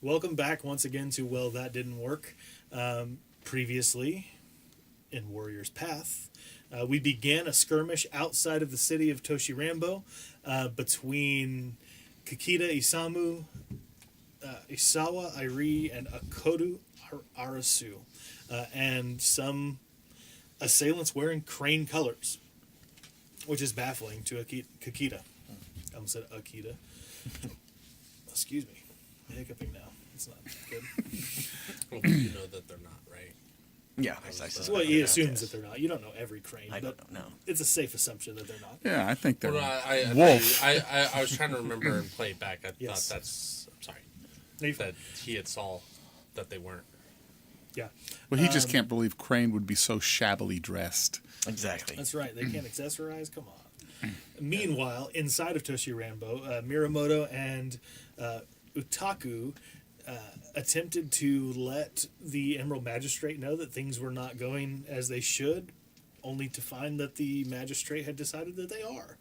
Welcome back once again to Well, That Didn't Work. Previously, in Warrior's Path, we began a skirmish outside of the city of Toshirambo between Kakita Isamu, Isawa Airi, and Akodo Arasu, and some assailants wearing crane colors, which is baffling to Kakita. I almost said Akita. Excuse me. I'm hiccuping now. It's not good. Well, you know that they're not, right? Yeah, Well, he assumes that they're not. You don't know every crane. I don't know. It's a safe assumption that they're not. Yeah, I think they're wolf. I was trying to remember and play it back. I Yes. thought that's... I'm sorry. They've- That he had saw that they weren't. Yeah. Well, he just can't believe Crane would be so shabbily dressed. Exactly. That's right. They can't accessorize. Come on. Meanwhile, inside of Toshirambo, Miramoto and Utaku attempted to let the Emerald Magistrate know that things were not going as they should, only to find that the magistrate had decided that they are.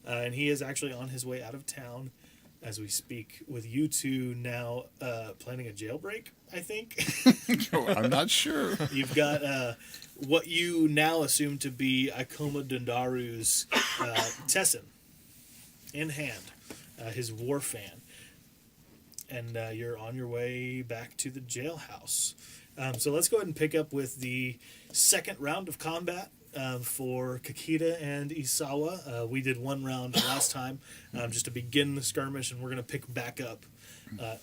And he is actually on his way out of town as we speak, with you two now planning a jailbreak, I think. I'm not sure. You've got what you now assume to be Ikoma Dundaru's Tessin in hand, his war fan. And you're on your way back to the jailhouse. So let's go ahead and pick up with the second round of combat for Kakita and Isawa. We did one round last time just to begin the skirmish, and we're going to pick back up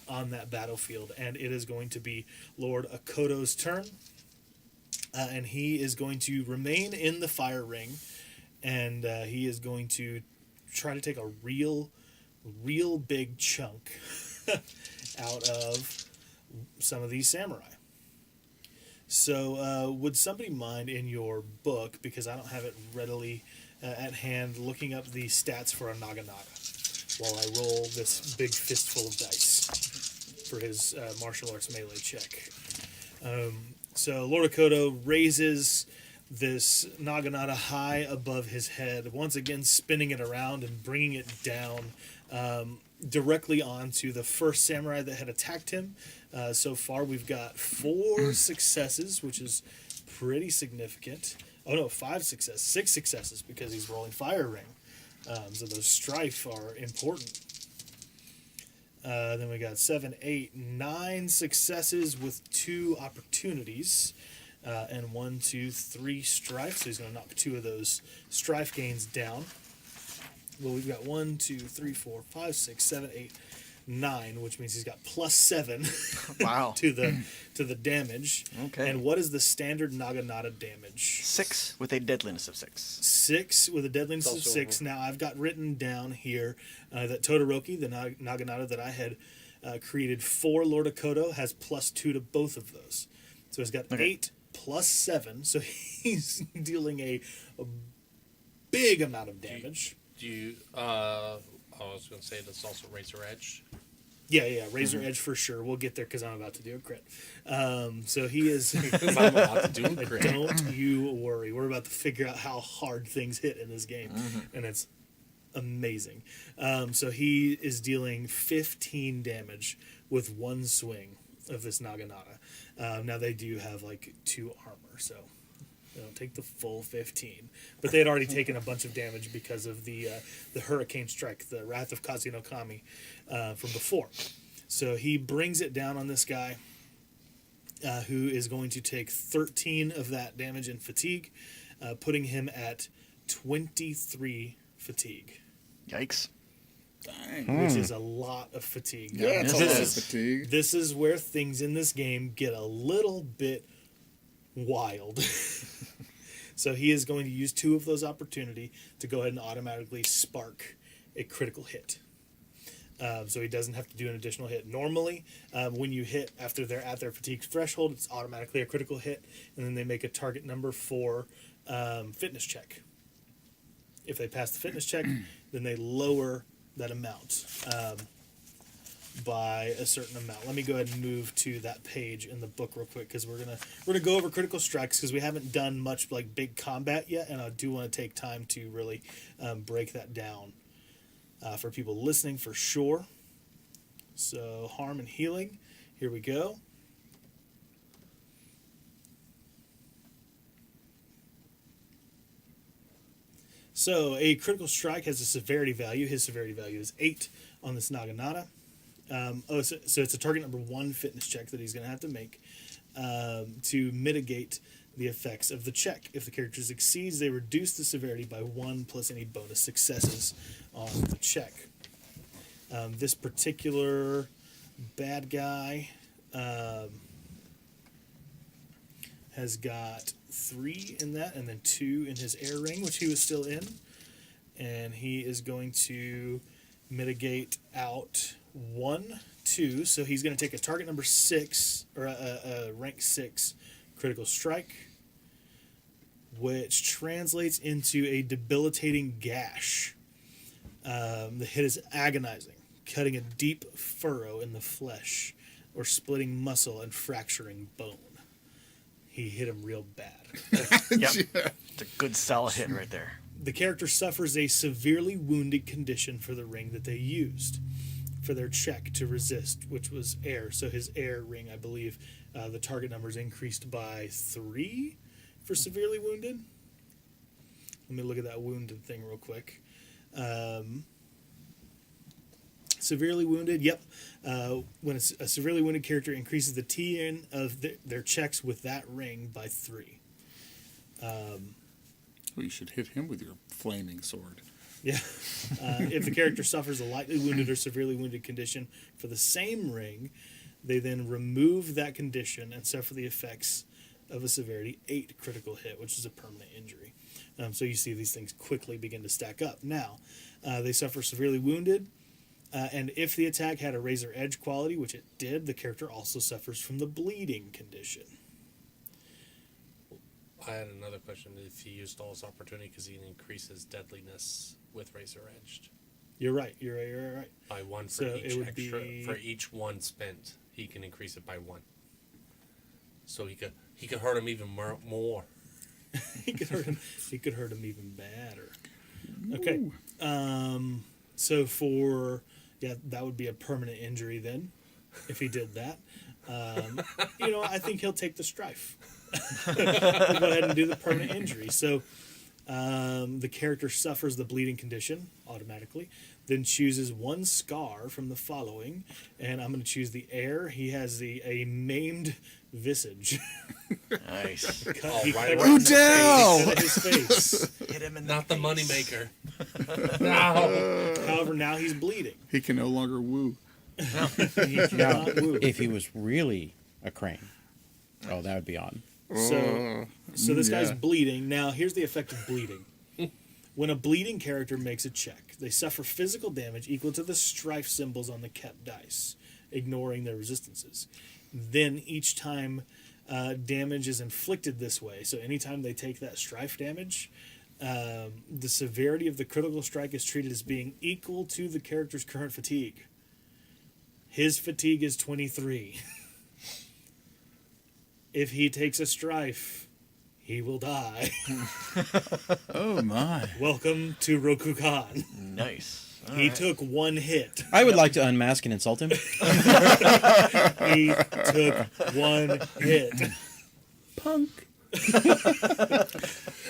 on that battlefield. And it is going to be Lord Akodo's turn. And he is going to remain in the fire ring, and he is going to try to take a real big chunk out of some of these samurai. So would somebody mind in your book, because I don't have it readily at hand, looking up the stats for a Naginata while I roll this big fistful of dice for his martial arts melee check. So Lord Akodo raises this Naginata high above his head, once again spinning it around and bringing it down directly onto the first samurai that had attacked him. So far we've got 4 successes, which is pretty significant. Oh no, 5 successes, 6 successes, because he's rolling fire ring. So those strife are important. Then we got 7, 8, 9 successes with 2 opportunities. And 1, 2, 3 strife. So he's going to knock 2 of those strife gains down. Well, we've got 1, 2, 3, 4, 5, 6, 7, 8, 9, which means he's got +7 Wow. to the damage. Okay. And what is the standard Naginata damage? 6 with a deadliness of 6. 6 with a deadliness of 6. Now, I've got written down here that Todoroki, the Naginata that I had created for Lord Akodo, has +2 to both of those. So he's got 8 plus 7. So he's dealing a big amount of damage. Do you... I was going to say that's also Razor Edge. Yeah, Razor Edge for sure. We'll get there because I'm about to do a crit. So he is... Because I'm about to do a crit. Don't you worry. We're about to figure out how hard things hit in this game. And it's amazing. So he is dealing 15 damage with 1 swing of this Naginata. Now they do have like 2 armor, so they don't take the full 15. But they had already taken a bunch of damage because of the Hurricane Strike, the Wrath of Kazi no Kami from before. So he brings it down on this guy, who is going to take 13 of that damage in fatigue, putting him at 23 fatigue. Yikes. Dang. Which is a lot of fatigue. Yeah, it's a lot of fatigue. This is where things in this game get a little bit wild. So he is going to use 2 of those opportunity to go ahead and automatically spark a critical hit. So he doesn't have to do an additional hit. Normally, when you hit after they're at their fatigue threshold, it's automatically a critical hit, and then they make a target number for fitness check. If they pass the fitness check, then they lower that amount. by a certain amount. Let me go ahead and move to that page in the book real quick because we're gonna go over critical strikes because we haven't done much like big combat yet, and I do want to take time to really break that down for people listening for sure. So harm and healing, here we go. So a critical strike has a severity value. His severity value is 8 on this Naginata. So it's a target number 1 fitness check that he's going to have to make to mitigate the effects of the check. If the character succeeds, they reduce the severity by 1 plus any bonus successes on the check. This particular bad guy has got 3 in that and then 2 in his air ring, which he was still in. And he is going to mitigate out 1, 2. So he's going to take a target number 6, or a rank 6 critical strike, which translates into a debilitating gash. The hit is agonizing, cutting a deep furrow in the flesh or splitting muscle and fracturing bone. He hit him real bad. Yep. It's a good solid hit right there. The character suffers a severely wounded condition for the ring that they used for their check to resist, which was air. So his air ring, I believe, the target number is increased by 3 for severely wounded. Let me look at that wounded thing real quick. Severely wounded, yep. When a severely wounded character increases the TN of their checks with that ring by 3. Well, you should hit him with your flaming sword. Yeah. If the character suffers a lightly wounded or severely wounded condition for the same ring, they then remove that condition and suffer the effects of a severity 8 critical hit, which is a permanent injury. So you see these things quickly begin to stack up. Now, they suffer severely wounded, and if the attack had a razor edge quality, which it did, the character also suffers from the bleeding condition. I had another question. If he used all his opportunity because he increases deadliness with razor edged You're right. You're right. by 1 for So each it would extra be- for each 1 spent, he can increase it by 1. So he could hurt him even more. He could hurt him. He could hurt him even badder. Okay. So that would be a permanent injury then, if he did that. I think he'll take the strife. We'll go ahead and do the permanent injury. So the character suffers the bleeding condition automatically, then chooses 1 scar from the following, and I'm going to choose the air. He has a maimed visage. Nice. All He right. cut Odell! his face. Hit him in Not the face. moneymaker. No. However, now he's bleeding. He can no longer woo. He cannot move. If he was really a crane, that would be odd. So this guy's yeah. bleeding. Now, here's the effect of bleeding. When a bleeding character makes a check, they suffer physical damage equal to the strife symbols on the kept dice, ignoring their resistances. Then each time damage is inflicted this way, so anytime they take that strife damage, the severity of the critical strike is treated as being equal to the character's current fatigue. His fatigue is 23. If he takes a strife, he will die. Oh, my. Welcome to Rokugan. Nice. All He right. took 1 hit. I would like to unmask and insult him. He took 1 hit. Punk.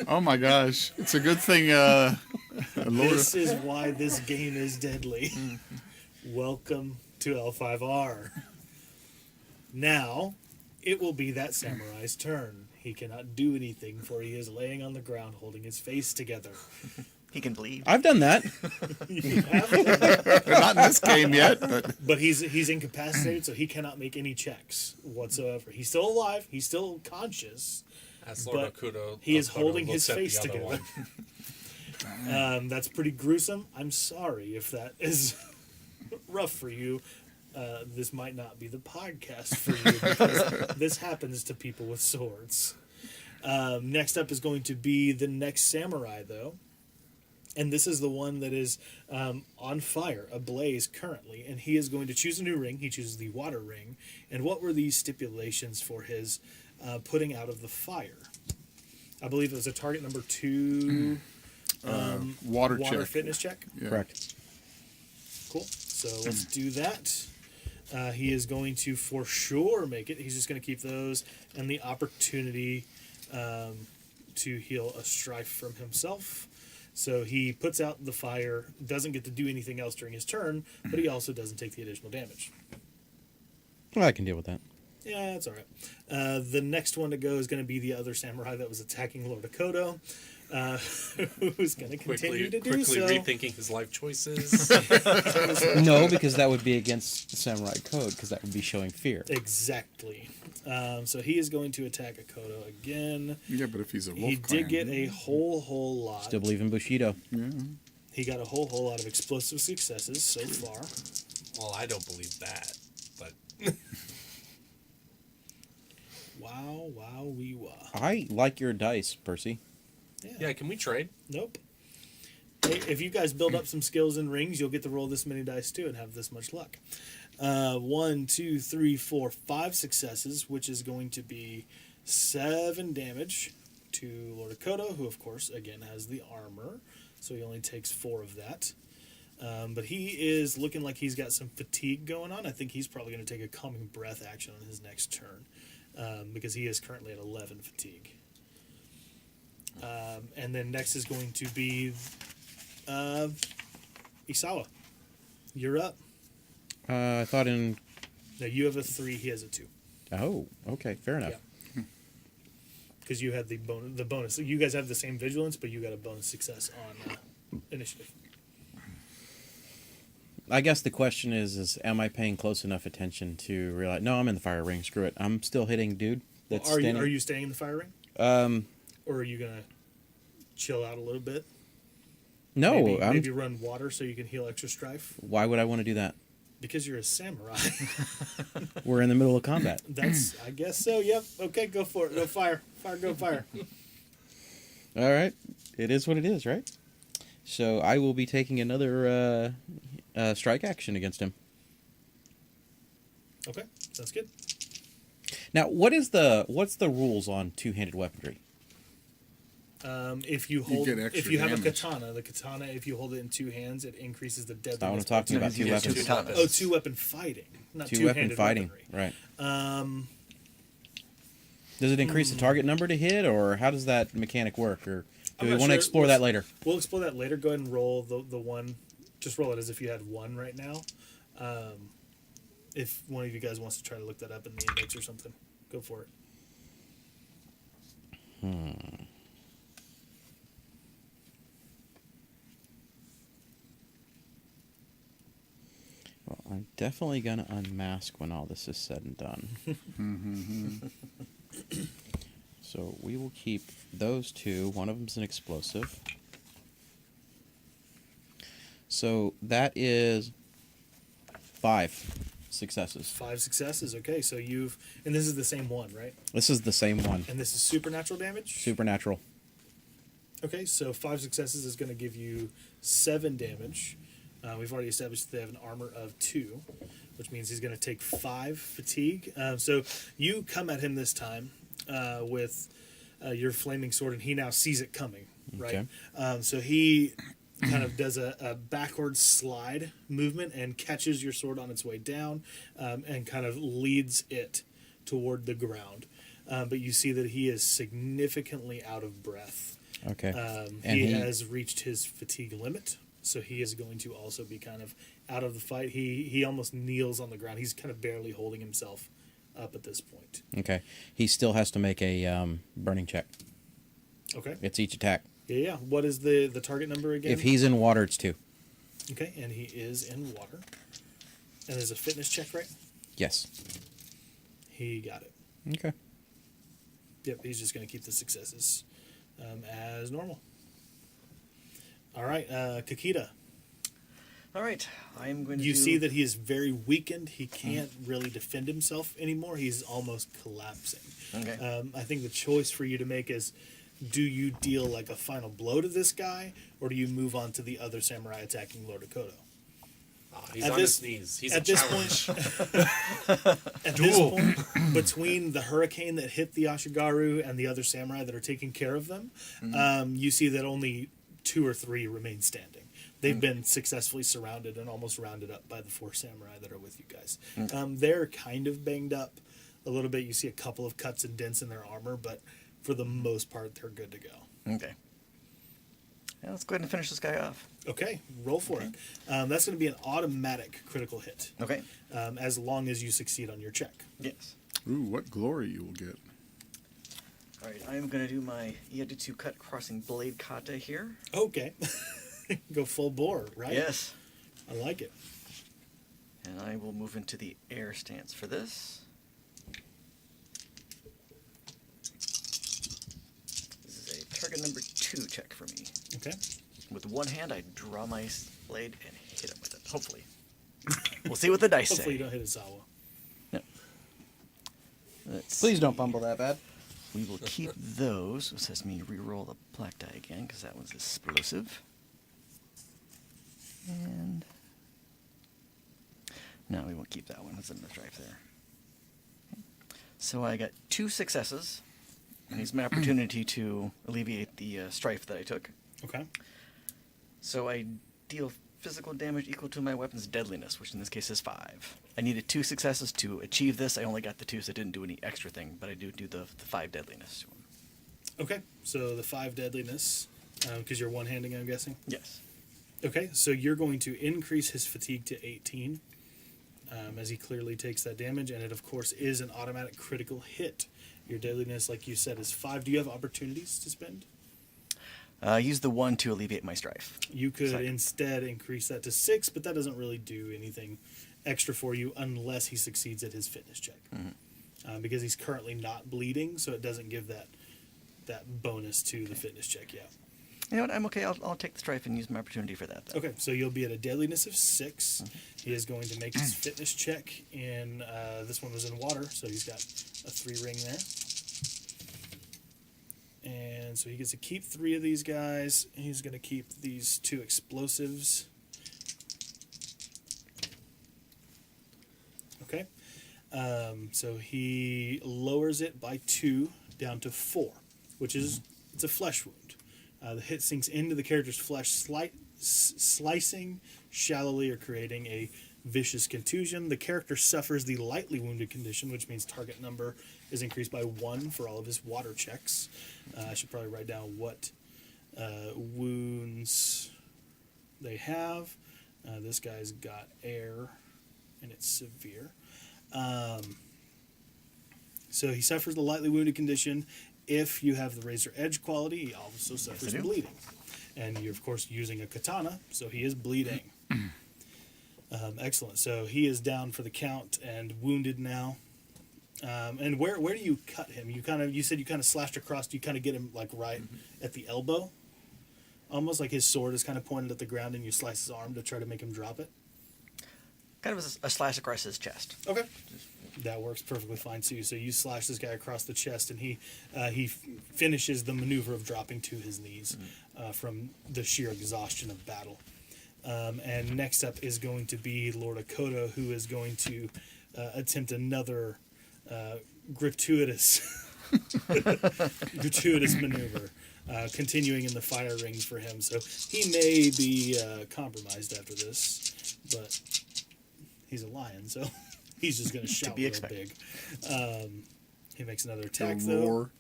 Oh, my gosh. It's a good thing, Lord. This is why this game is deadly. Welcome to L5R. Now, it will be that samurai's turn. He cannot do anything, for he is laying on the ground holding his face together. He can bleed. I've done that. You have to- Not in this game yet, but but he's incapacitated, so he cannot make any checks whatsoever. He's still alive. He's still conscious. As Lord But Akudo, he is Akudo holding looks his at the face other together. one. That's pretty gruesome. I'm sorry if that is rough for you. This might not be the podcast for you because this happens to people with swords. Next up is going to be the next samurai, though. And this is the one that is on fire, ablaze currently. And he is going to choose a new ring. He chooses the water ring. And what were the stipulations for his putting out of the fire? I believe it was a target number 2 Water check. fitness check. Yeah. Correct. Cool. So let's do that. He is going to for sure make it. He's just going to keep those and the opportunity to heal a strife from himself. So he puts out the fire, doesn't get to do anything else during his turn, but he also doesn't take the additional damage. Well, I can deal with that. Yeah, that's all right. The next one to go is going to be the other samurai that was attacking Lord Dakota, who's going to continue to do quickly so. rethinking his life choices. No, because that would be against the samurai code, because that would be showing fear. Exactly. So he is going to attack Akoto again. Yeah, but if he's a wolf He did clan, get a whole lot. Still believe in Bushido. Yeah. He got a whole lot of explosive successes so far. Well, I don't believe that, but Wow, wee wah. I like your dice, Percy. yeah, can we trade? Nope. Hey, if you guys build up some skills in rings, you'll get to roll this many dice too and have this much luck. 1, 2, 3, 4, 5 successes, which is going to be 7 damage to Lord Dakota, who of course again has the armor, so he only takes 4 of that. But he is looking like he's got some fatigue going on. I think he's probably going to take a calming breath action on his next turn, because he is currently at 11 fatigue. And then next is going to be Isawa. You're up. I thought in... No, you have a 3. He has a 2. Oh, okay, fair enough. Yeah. Because you had the bonus. You guys have the same vigilance, but you got a bonus success on initiative. I guess the question is am I paying close enough attention to realize... No, I'm in the fire ring. Screw it. I'm still hitting dude. That's Are standing... you staying in the fire ring? Or are you going to chill out a little bit? No, Maybe run water so you can heal extra strife? Why would I want to do that? Because you're a samurai. We're in the middle of combat. I guess so, yep. Okay, go for it. Go fire. Go fire. All right. It is what it is, right? So I will be taking another strike action against him. Okay, sounds good. Now, what's the rules on two-handed weaponry? If you hold, get extra if you have a damage. katana, the katana, if you hold it in 2 hands, it increases the deadliness. I want to talk to you about two You get weapons. two katanas. Oh, 2-weapon fighting, not Two-weapon two-handed fighting, weaponry. right. Does it increase the target number to hit, or how does that mechanic work? Or do I'm we not want to sure. explore that later? We'll explore that later. Go ahead and roll the one. Just roll it as if you had 1 right now. If one of you guys wants to try to look that up in the index or something, go for it. Well, I'm definitely going to unmask when all this is said and done. So we will keep those 2. One of them's an explosive. So that is 5 successes. 5 successes. Okay, so and this is the same one, right? This is the same one. And this is supernatural damage. Supernatural. Okay, so 5 successes is going to give you 7 damage. We've already established that they have an armor of 2, which means he's going to take 5 fatigue. So you come at him this time with your flaming sword, and he now sees it coming, right? Okay. So he kind of does a backward slide movement and catches your sword on its way down, and kind of leads it toward the ground. But you see that he is significantly out of breath. Okay. And he has reached his fatigue limit, so he is going to also be kind of out of the fight. He almost kneels on the ground. He's kind of barely holding himself up at this point. Okay. He still has to make a burning check. Okay. It's each attack. Yeah. What is the target number again? If he's in water, it's 2. Okay, and he is in water. And there's a fitness check, right? Yes. He got it. Okay. Yep, he's just going to keep the successes as normal. All right, Kakita. All right, I'm going to. You see that he is very weakened. He can't really defend himself anymore. He's almost collapsing. Okay. I think the choice for you to make is do you deal like a final blow to this guy, or do you move on to the other samurai attacking Lord Dakota? He's At on this- his knees. He's a At this challenge. point, at this point, between the hurricane that hit the Ashigaru and the other samurai that are taking care of them, you see that only 2 or 3 remain standing. They've been successfully surrounded and almost rounded up by the 4 samurai that are with you guys. They're kind of banged up a little bit. You see a couple of cuts and dents in their armor, but for the most part, they're good to go. Okay. Yeah, let's go ahead and finish this guy off. Okay, roll for it. That's going to be an automatic critical hit, Okay. as long as you succeed on your check. Yes. Ooh, what glory you will get. All right, I'm going to do my Iaditsu cut crossing blade kata here. Okay. Go full bore, right? Yes. I like it. And I will move into the air stance for this. This is a target number 2 check for me. Okay. With one hand, I draw my blade and hit him with it. Hopefully. We'll see what the dice Hopefully you say. don't hit a Zawa. Let's Please see. don't fumble that bad. We will keep those. This has me re-roll the black die again because that one's explosive. And no, we won't keep that one. That's another strife there. Okay. So I got 2 successes, and it's my opportunity to alleviate the strife that I took. Okay. So I deal physical damage equal to my weapon's deadliness, which in this case is 5. I needed 2 successes to achieve this. I only got the 2, so I didn't do any extra thing, but I do the 5 deadliness to him. Okay. So the 5 deadliness, because you're one-handing, I'm guessing. Yes. Okay. So you're going to increase his fatigue to 18, as he clearly takes that damage, and it of course is an automatic critical hit. Your deadliness, like you said, is 5. Do you have opportunities to spend? Use the 1 to alleviate my strife. You could Second. instead increase that to 6, but that doesn't really do anything extra for you unless he succeeds at his fitness check. Because he's currently not bleeding, so it doesn't give that bonus to the fitness check yet. You know what? I'm okay. I'll take the strife and use my opportunity for that. Then. Okay, so you'll be at a deadliness of 6. He is going to make his fitness check in, this one was in water, so he's got a 3 ring there. And so he gets to keep 3 of these guys. He's going to keep these 2 explosives. Okay. So he lowers it by 2 down to 4, which is, it's a flesh wound. The hit sinks into the character's flesh, slicing shallowly or creating a vicious contusion. The character suffers the lightly wounded condition, which means target number is increased by 1 for all of his water checks. I should probably write down what wounds they have. This guy's got air, and it's severe. So he suffers the lightly wounded condition. If you have the razor edge quality, he also suffers I do. bleeding. And you're, of course, using a katana, so he is bleeding. Excellent. So he is down for the count and wounded now. And where do you cut him? You said you kind of slashed across. Do you kind of get him like right at the elbow? Almost like his sword is kind of pointed at the ground, and you slice his arm to try to make him drop it. Kind of a slash across his chest. Okay. That works perfectly fine too. So you slash this guy across the chest, and he finishes the maneuver of dropping to his knees from the sheer exhaustion of battle. And next up is going to be Lord Dakota, who is going to attempt another gratuitous maneuver, continuing in the fire rings for him. So he may be compromised after this, but he's a lion, so he's just going to shout be real expected. big. He makes another attack, The though. roar.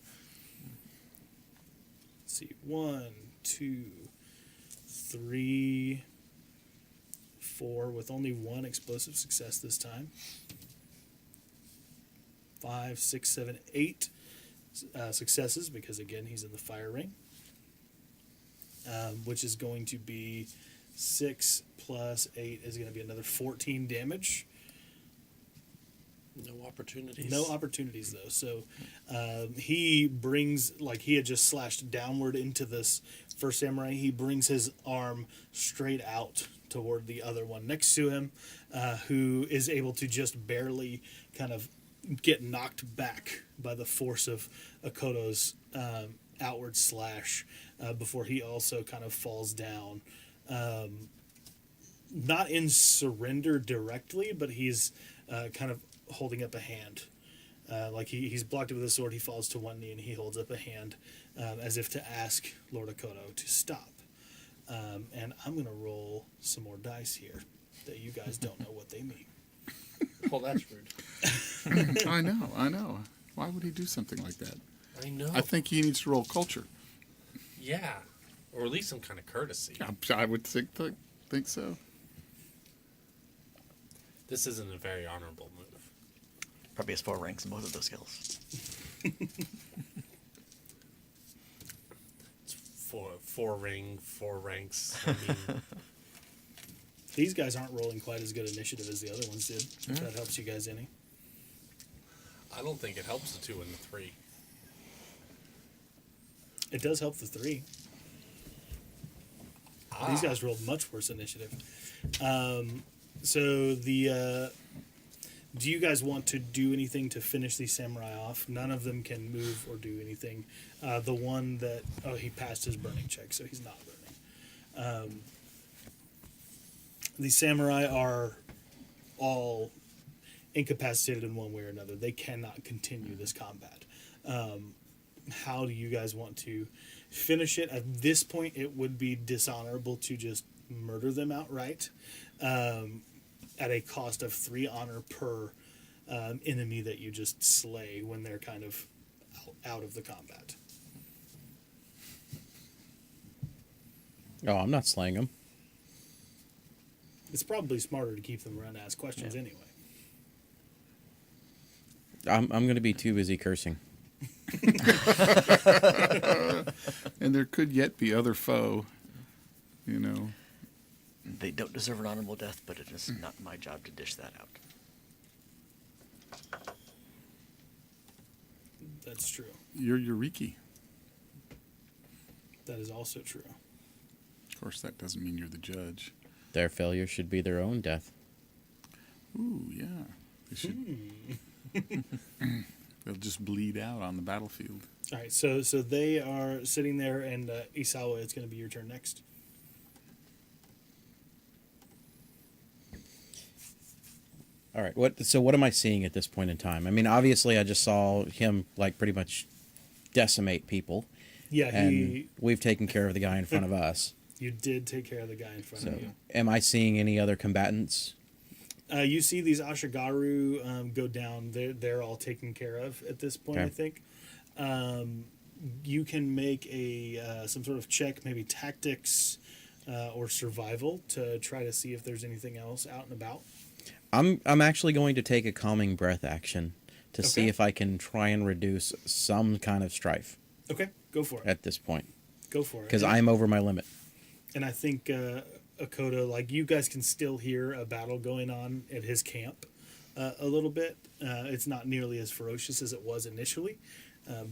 Let's see. 1, 2, 3, 4, with only 1 explosive success this time. 5, 6, 7, 8 successes, because again he's in the fire ring. Which is going to be 6 plus 8 is going to be another 14 damage. No opportunities. No opportunities, though. So he brings, like he had just slashed downward into this first samurai, he brings his arm straight out toward the other one next to him, who is able to just barely kind of get knocked back by the force of Akoto's outward slash before he also kind of falls down. Not in surrender directly, but he's kind of holding up a hand. Like he's blocked it with a sword, he falls to one knee and he holds up a hand as if to ask Lord Dakota to stop. And I'm going to roll some more dice here that you guys don't know what they mean. Well, that's rude. I know. Why would he do something like that? I know. I think he needs to roll culture. Yeah. Or at least some kind of courtesy. I would think so. This isn't a very honorable move. Probably has 4 ranks in both of those skills. It's four ranks. I mean, These guys aren't rolling quite as good initiative as the other ones did. If that helps you guys any. I don't think it helps the 2 and the 3. It does help the 3. These guys rolled much worse initiative. So the do you guys want to do anything to finish these samurai off? None of them can move or do anything. The one that he passed his burning check, so he's not burning. The samurai are all incapacitated in one way or another. They cannot continue this combat. How do you guys want to finish it? At this point, it would be dishonorable to just murder them outright at a cost of 3 honor per enemy that you just slay when they're kind of out of the combat. Oh, I'm not slaying them. It's probably smarter to keep them around to ask questions anyway. I'm going to be too busy cursing. And there could yet be other foe, you know. They don't deserve an honorable death, but it is not my job to dish that out. That's true. You're Eureki. That is also true. Of course, that doesn't mean you're the judge. Their failure should be their own death. Ooh, yeah. They should. They'll just bleed out on the battlefield. All right, so they are sitting there, and Isawa, it's going to be your turn next. All right. What am I seeing at this point in time? I mean, obviously, I just saw him like pretty much decimate people, Yeah, and we've taken care of the guy in front of us. you did take care of the guy in front So, of you. am I seeing any other combatants? You see these Ashigaru go down. They're all taken care of at this point, Okay. I think. You can make a some sort of check, maybe tactics or survival, to try to see if there's anything else out and about. I'm actually going to take a calming breath action to see Okay. if I can try and reduce some kind of strife Okay, go for it. at this point, Go for it. because I'm over my limit. And I think Dakota, like, you guys can still hear a battle going on at his camp a little bit. It's not nearly as ferocious as it was initially,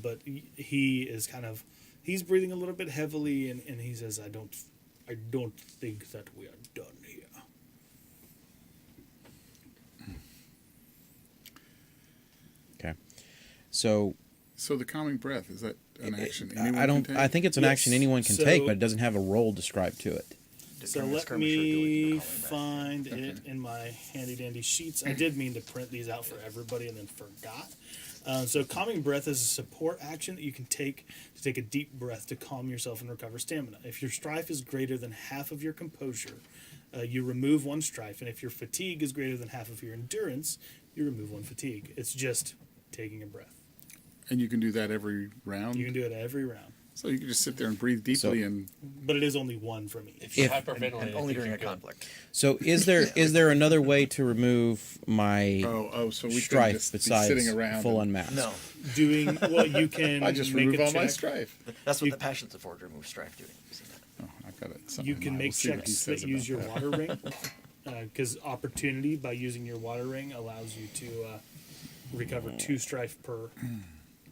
but he is he's breathing a little bit heavily, and he says, I don't think that we are done here. Okay, so So the calming breath, is that an action I anyone don't. can take? I think it's an Yes, action anyone can so- take, but it doesn't have a role described to it. So During the let skirmish, you're doing me the calming breath. find it in my handy dandy sheets. I did mean to print these out for everybody and then forgot. So calming breath is a support action that you can take to take a deep breath to calm yourself and recover stamina. If your strife is greater than half of your composure, you remove 1 strife, and if your fatigue is greater than half of your endurance, you remove 1 fatigue. It's just taking a breath. And you can do that every round? You can do it every round, So you can just sit there and breathe deeply So- and... but it is only 1 from each. If you If- hyperventilate, And I only think during you're a good. conflict. So is there another way to remove my so we can strife just be besides sitting around full and- unmasked? No, Doing well, you can. I just make remove a all my check. strife. that's what You- the passions of forge remove strife doing. You see that? Oh, I've got it. You can make checks that use your water ring, because opportunity by using your water ring allows you to recover 2 strife per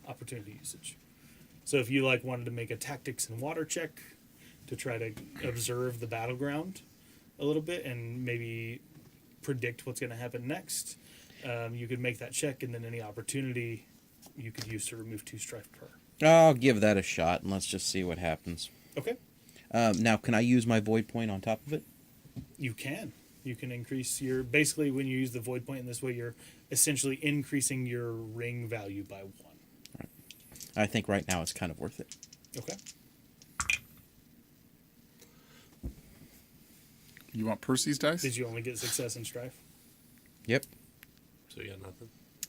opportunity usage. So if you wanted to make a tactics and water check to try to observe the battleground a little bit and maybe predict what's going to happen next, you could make that check, and then any opportunity you could use to remove 2 strife per. I'll give that a shot, and let's just see what happens. Okay. Now, can I use my void point on top of it? You can. You can increase your... Basically, when you use the void point in this way, you're essentially increasing your ring value by 1. I think right now it's kind of worth it. Okay. You want Percy's dice? Did you only get success and strife? Yep. So you got nothing.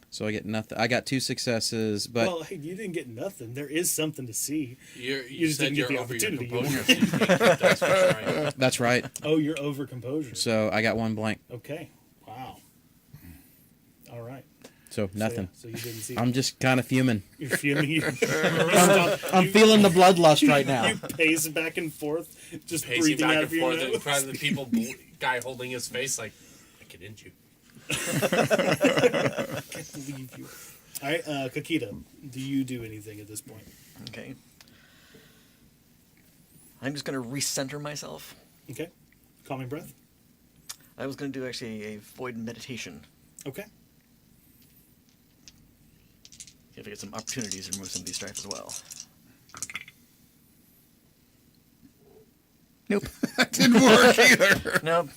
So I get nothing. I got 2 successes, but Well, hey, you didn't get nothing. There is something to see. You just said didn't get you're the over your opportunity. composure. So you can't keep dice for strike. that's right. Oh, you're over composure. So I got 1 blank. Okay. Wow. All right. So nothing. So you didn't see. I'm just kind of fuming. You're feeling. I'm feeling the bloodlust right now. You pace back and forth, just Pacing breathing back out and of your forth in nose. front of the people, guy holding his face like, I can end you. I can't believe you. All right, Kakita, do you do anything at this point? Okay. I'm just going to recenter myself. Okay. Calming breath. I was going to do actually a void meditation. Okay. See if I get some opportunities to remove some of these strife as well. Nope. That didn't work either. Nope.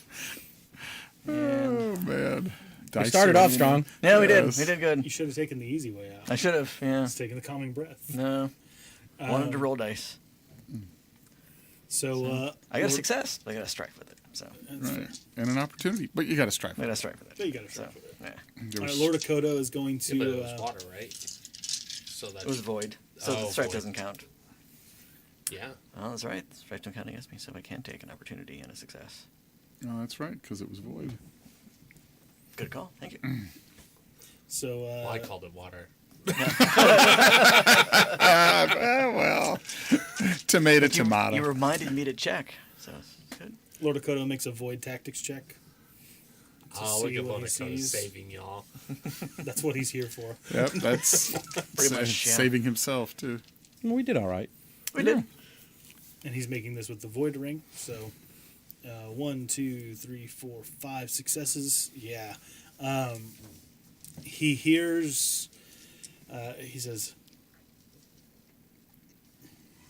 Oh, man. We started off strong. No, we did. Yes. We did good. You should have taken the easy way out. I should have. Yeah. Just taking the calming breath. No. Wanted to roll dice. So, I got a success. I got a strife with it. So Right. And an opportunity. But you got to strive. I got a strife with it. But you got to So, start with it. yeah. There All right, was- Lord Dakota is going to. Yeah, but it was water, right? So that's It was void. So Oh, the strife void. doesn't count. yeah. Oh, that's right. The strife don't count against me, so I can take an opportunity and a success. Oh, that's right, because it was void. Good call. Thank you. So, Well, I called it water. Well, tomato, You tomato. reminded me to check. So it's good. Lord Dakota makes a void tactics check. Oh, see look at what he Dakota sees. saving y'all. That's what he's here for. Yep, that's Pretty much, yeah. saving himself, too. We did all right. We did. And he's making this with the void ring. So, 1, 2, 3, 4, 5 successes. Yeah. He hears. He says,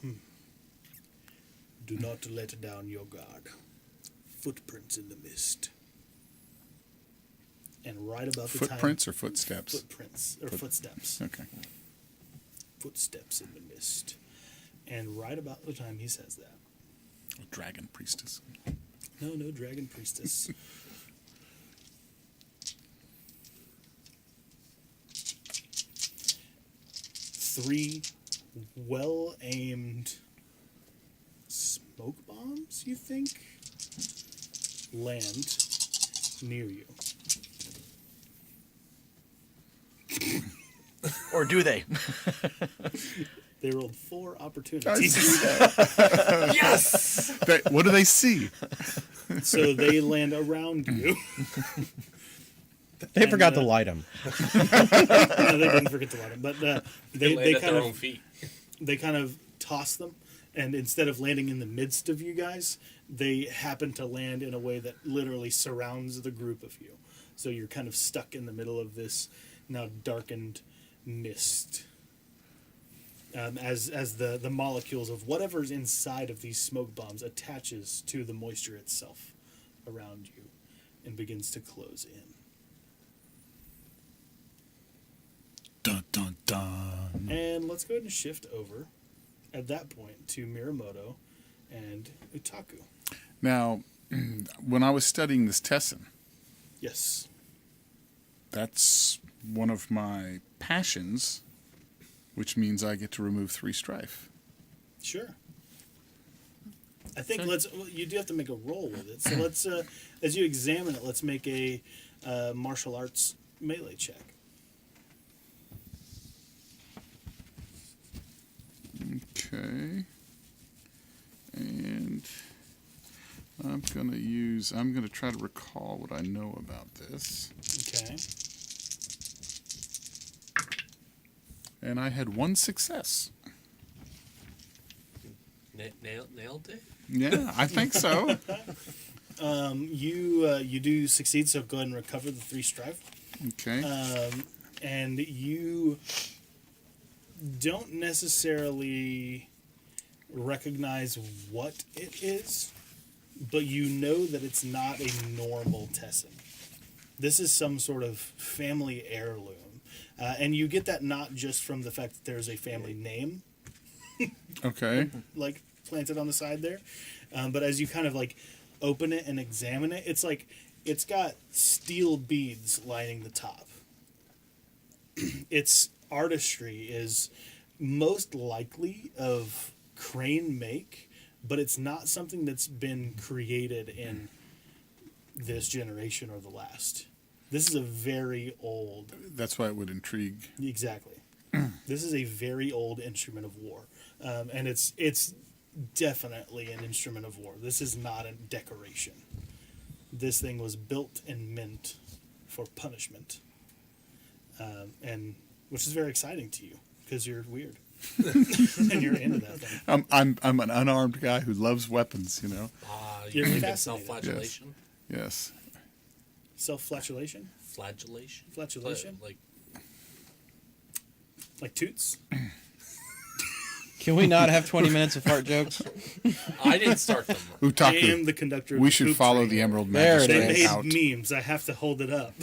"Do not let down your guard. Footprints in the mist." And right about the Footprints time, or footsteps? footprints or footsteps. Okay. Footsteps in the mist. And right about the time he says that, Dragon priestess. no dragon priestess. Three well-aimed smoke bombs, you think, land near you. Or do they? They rolled 4 I opportunities. see that. Yes! What do they see? So they land around you. They forgot to uh, light them. No, they didn't forget to light them, but They they at kind their own of feet. they kind of toss them, and instead of landing in the midst of you guys, they happen to land in a way that literally surrounds the group of you. So you're kind of stuck in the middle of this now darkened mist. As the molecules of whatever's inside of these smoke bombs attaches to the moisture itself around you and begins to close in. Dun, dun, dun. And let's go ahead and shift over at that point to Miramoto and Utaku. Now, when I was studying this Tessin, Yes. that's one of my passions, which means I get to remove 3 strife. Sure. I think you do have to make a roll with it. So let's, as you examine it, let's make a martial arts melee check. Okay. And I'm going to try to recall what I know about this. Okay. And I had 1 success. Nailed it? Yeah, I think so. You do succeed, so go ahead and recover the 3 strife. Okay. And you don't necessarily recognize what it is, but you know that it's not a normal Tessin. This is some sort of family heirloom. And you get that not just from the fact that there's a family name, Okay. like, planted on the side there, but as you kind of, like, open it and examine it, it's like it's got steel beads lining the top. Its artistry is most likely of crane make, but it's not something that's been created in this generation or the last. This is a very old... That's why it would intrigue. Exactly. This is a very old instrument of war. And it's definitely an instrument of war. This is not a decoration. This thing was built and meant for punishment. And which is very exciting to you, because you're weird. And you're into that thing. I'm an unarmed guy who loves weapons, you know. You're You're fascinated. self-flagellation? Yes. Self-flatulation? Flagellation? Flatulation? Like, Like toots? Can we not have 20 minutes of fart jokes? I didn't start them. I am Utaku. the conductor of We the should poop follow train. the Emerald There it They Magistrate is. made out. memes. I have to hold it up.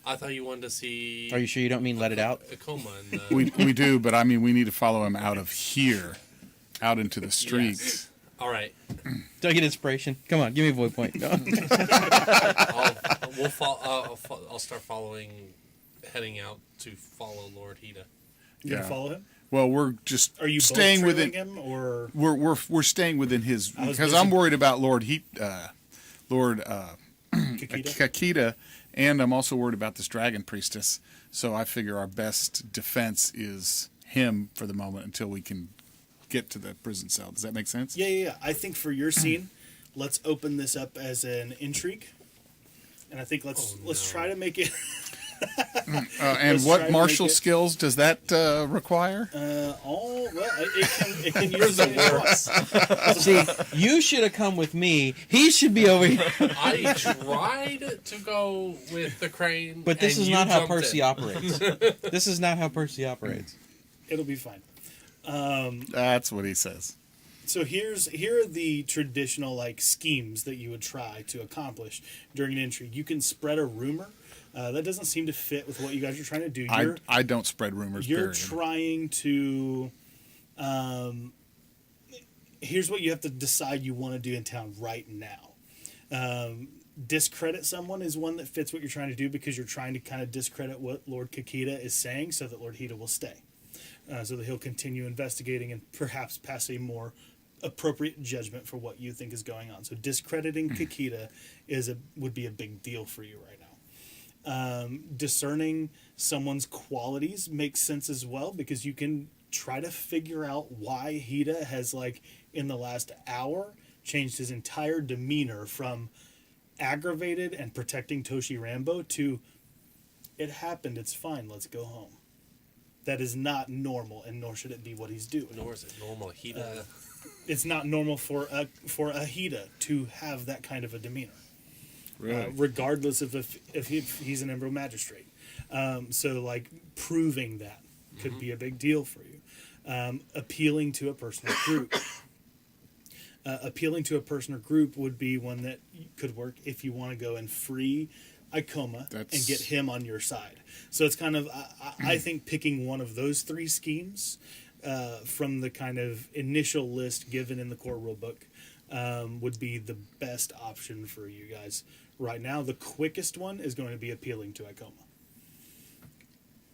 I thought you wanted to see Are you sure you don't mean let it out? a coma and We do, but I mean, we need to follow him out of here, out into the streets. Yes. All right. Do I get inspiration? Come on, give me a void point. No. I'll start following, heading out to follow Lord Hida. You gonna Yeah. follow him? Well, we're just Are you staying both within. trailing him, or We're staying within his I was because busy- I'm worried about Lord Kakita? Kakita, and I'm also worried about this dragon priestess. So I figure our best defense is him for the moment until we can get to the prison cell. Does that make sense? Yeah. I think for your scene, let's open this up as an intrigue, and I think let's try to make it. And Let's try what to martial make it- skills does that require? It can use the See, you should have come with me. He should be over here. I tried to go with the crane, But this and is you not how jumped Percy in. operates. This is not how Percy operates. It'll be fine. That's what he says. So here are the traditional schemes that you would try to accomplish during an intrigue. You can spread a rumor. That doesn't seem to fit with what you guys are trying to do. I don't spread rumors. You're Period. trying to. Here's what you have to decide you want to do in town right now. Discredit someone is one that fits what you're trying to do, because you're trying to kind of discredit what Lord Kakita is saying so that Lord Hida will stay. So that he'll continue investigating and perhaps pass a more appropriate judgment for what you think is going on. So discrediting Kakita would be a big deal for you right now. Discerning someone's qualities makes sense as well, because you can try to figure out why Hida has in the last hour changed his entire demeanor from aggravated and protecting Toshi Rambo to it happened, it's fine, let's go home. That is not normal, and nor should it be what he's doing. Nor is it normal. Hida. It's not normal for a Hida to have that kind of a demeanor. Really? Regardless of if he's an Emerald Magistrate. So proving that could be a big deal for you. Appealing to a person or group. Appealing to a person or group would be one that could work if you want to go and free Ikoma and get him on your side. So it's kind of, I think picking one of those three schemes from the kind of initial list given in the core rulebook would be the best option for you guys. Right now, the quickest one is going to be appealing to Ikoma.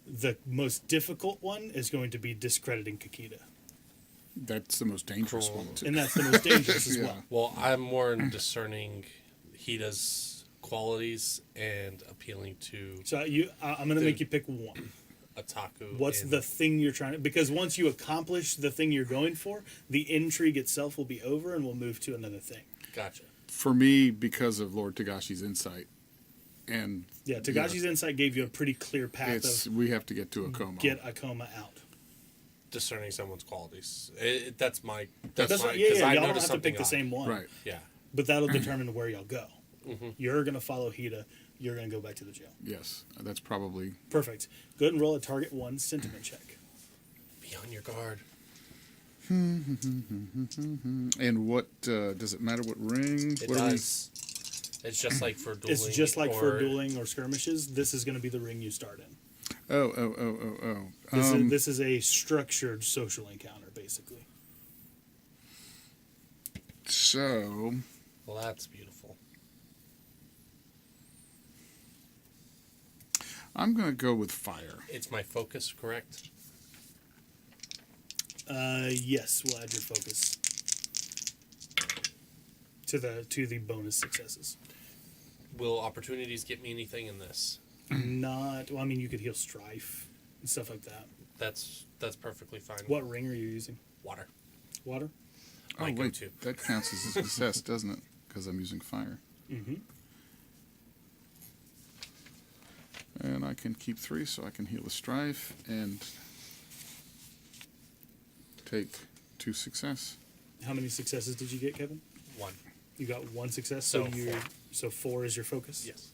The most difficult one is going to be discrediting Kakita. That's the most dangerous one. Too. And that's the most dangerous as well. Well, I'm more in discerning Hida's qualities and appealing to So I'm going to make you pick one. Otaku. What's and the thing you're trying to... Because once you accomplish the thing you're going for, the intrigue itself will be over and we'll move to another thing. Gotcha. For me, because of Lord Tagashi's insight, and Yeah, Tagashi's insight gave you a pretty clear path of we have to get to Akoma. get Ikoma out. Discerning someone's qualities. That's my. That's my, right. Yeah, 'cause I y'all don't noticed have to pick something the odd. same one. Right. Yeah. But that'll determine where y'all go. You're going to follow Hida. You're going to go back to the jail. Yes, that's probably Perfect. Go ahead and roll a target 1 sentiment check. Be on your guard. And what does it matter what ring? It What do we- does. It's just like for dueling. It's just like for or- dueling or skirmishes. This is going to be the ring you start in. Oh. This is a structured social encounter, basically. So, Well, that's beautiful. I'm going to go with fire. It's my focus, correct? Yes, we'll add your focus to the bonus successes. Will opportunities get me anything in this? Not. Well, I mean, you could heal strife and stuff like that. That's perfectly fine. What ring are you using? Water? Water. Oh, My wait. go-to. That counts as a success, doesn't it? Because I'm using fire. Mm-hmm. And I can keep 3, so I can heal the strife and take 2 success. How many successes did you get, Kevin? 1. You got 1 success. So you 4. So 4 is your focus. Yes.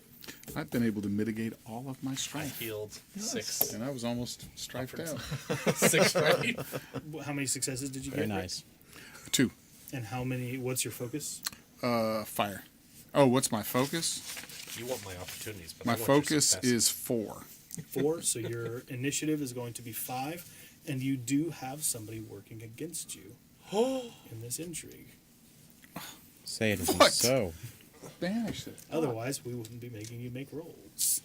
I've been able to mitigate all of my I strife. healed 6. And I was almost strifed Upwards. out. 6 strife. How many successes did you Very get? Rick? nice. 2. And how many? What's your focus? Fire. Oh, what's my focus? You want my opportunities, but My I want your focus success. is 4. 4. So your initiative is going to be 5, and you do have somebody working against you in this intrigue. Say it isn't What? so. Banish it. Otherwise, we wouldn't be making you make rolls.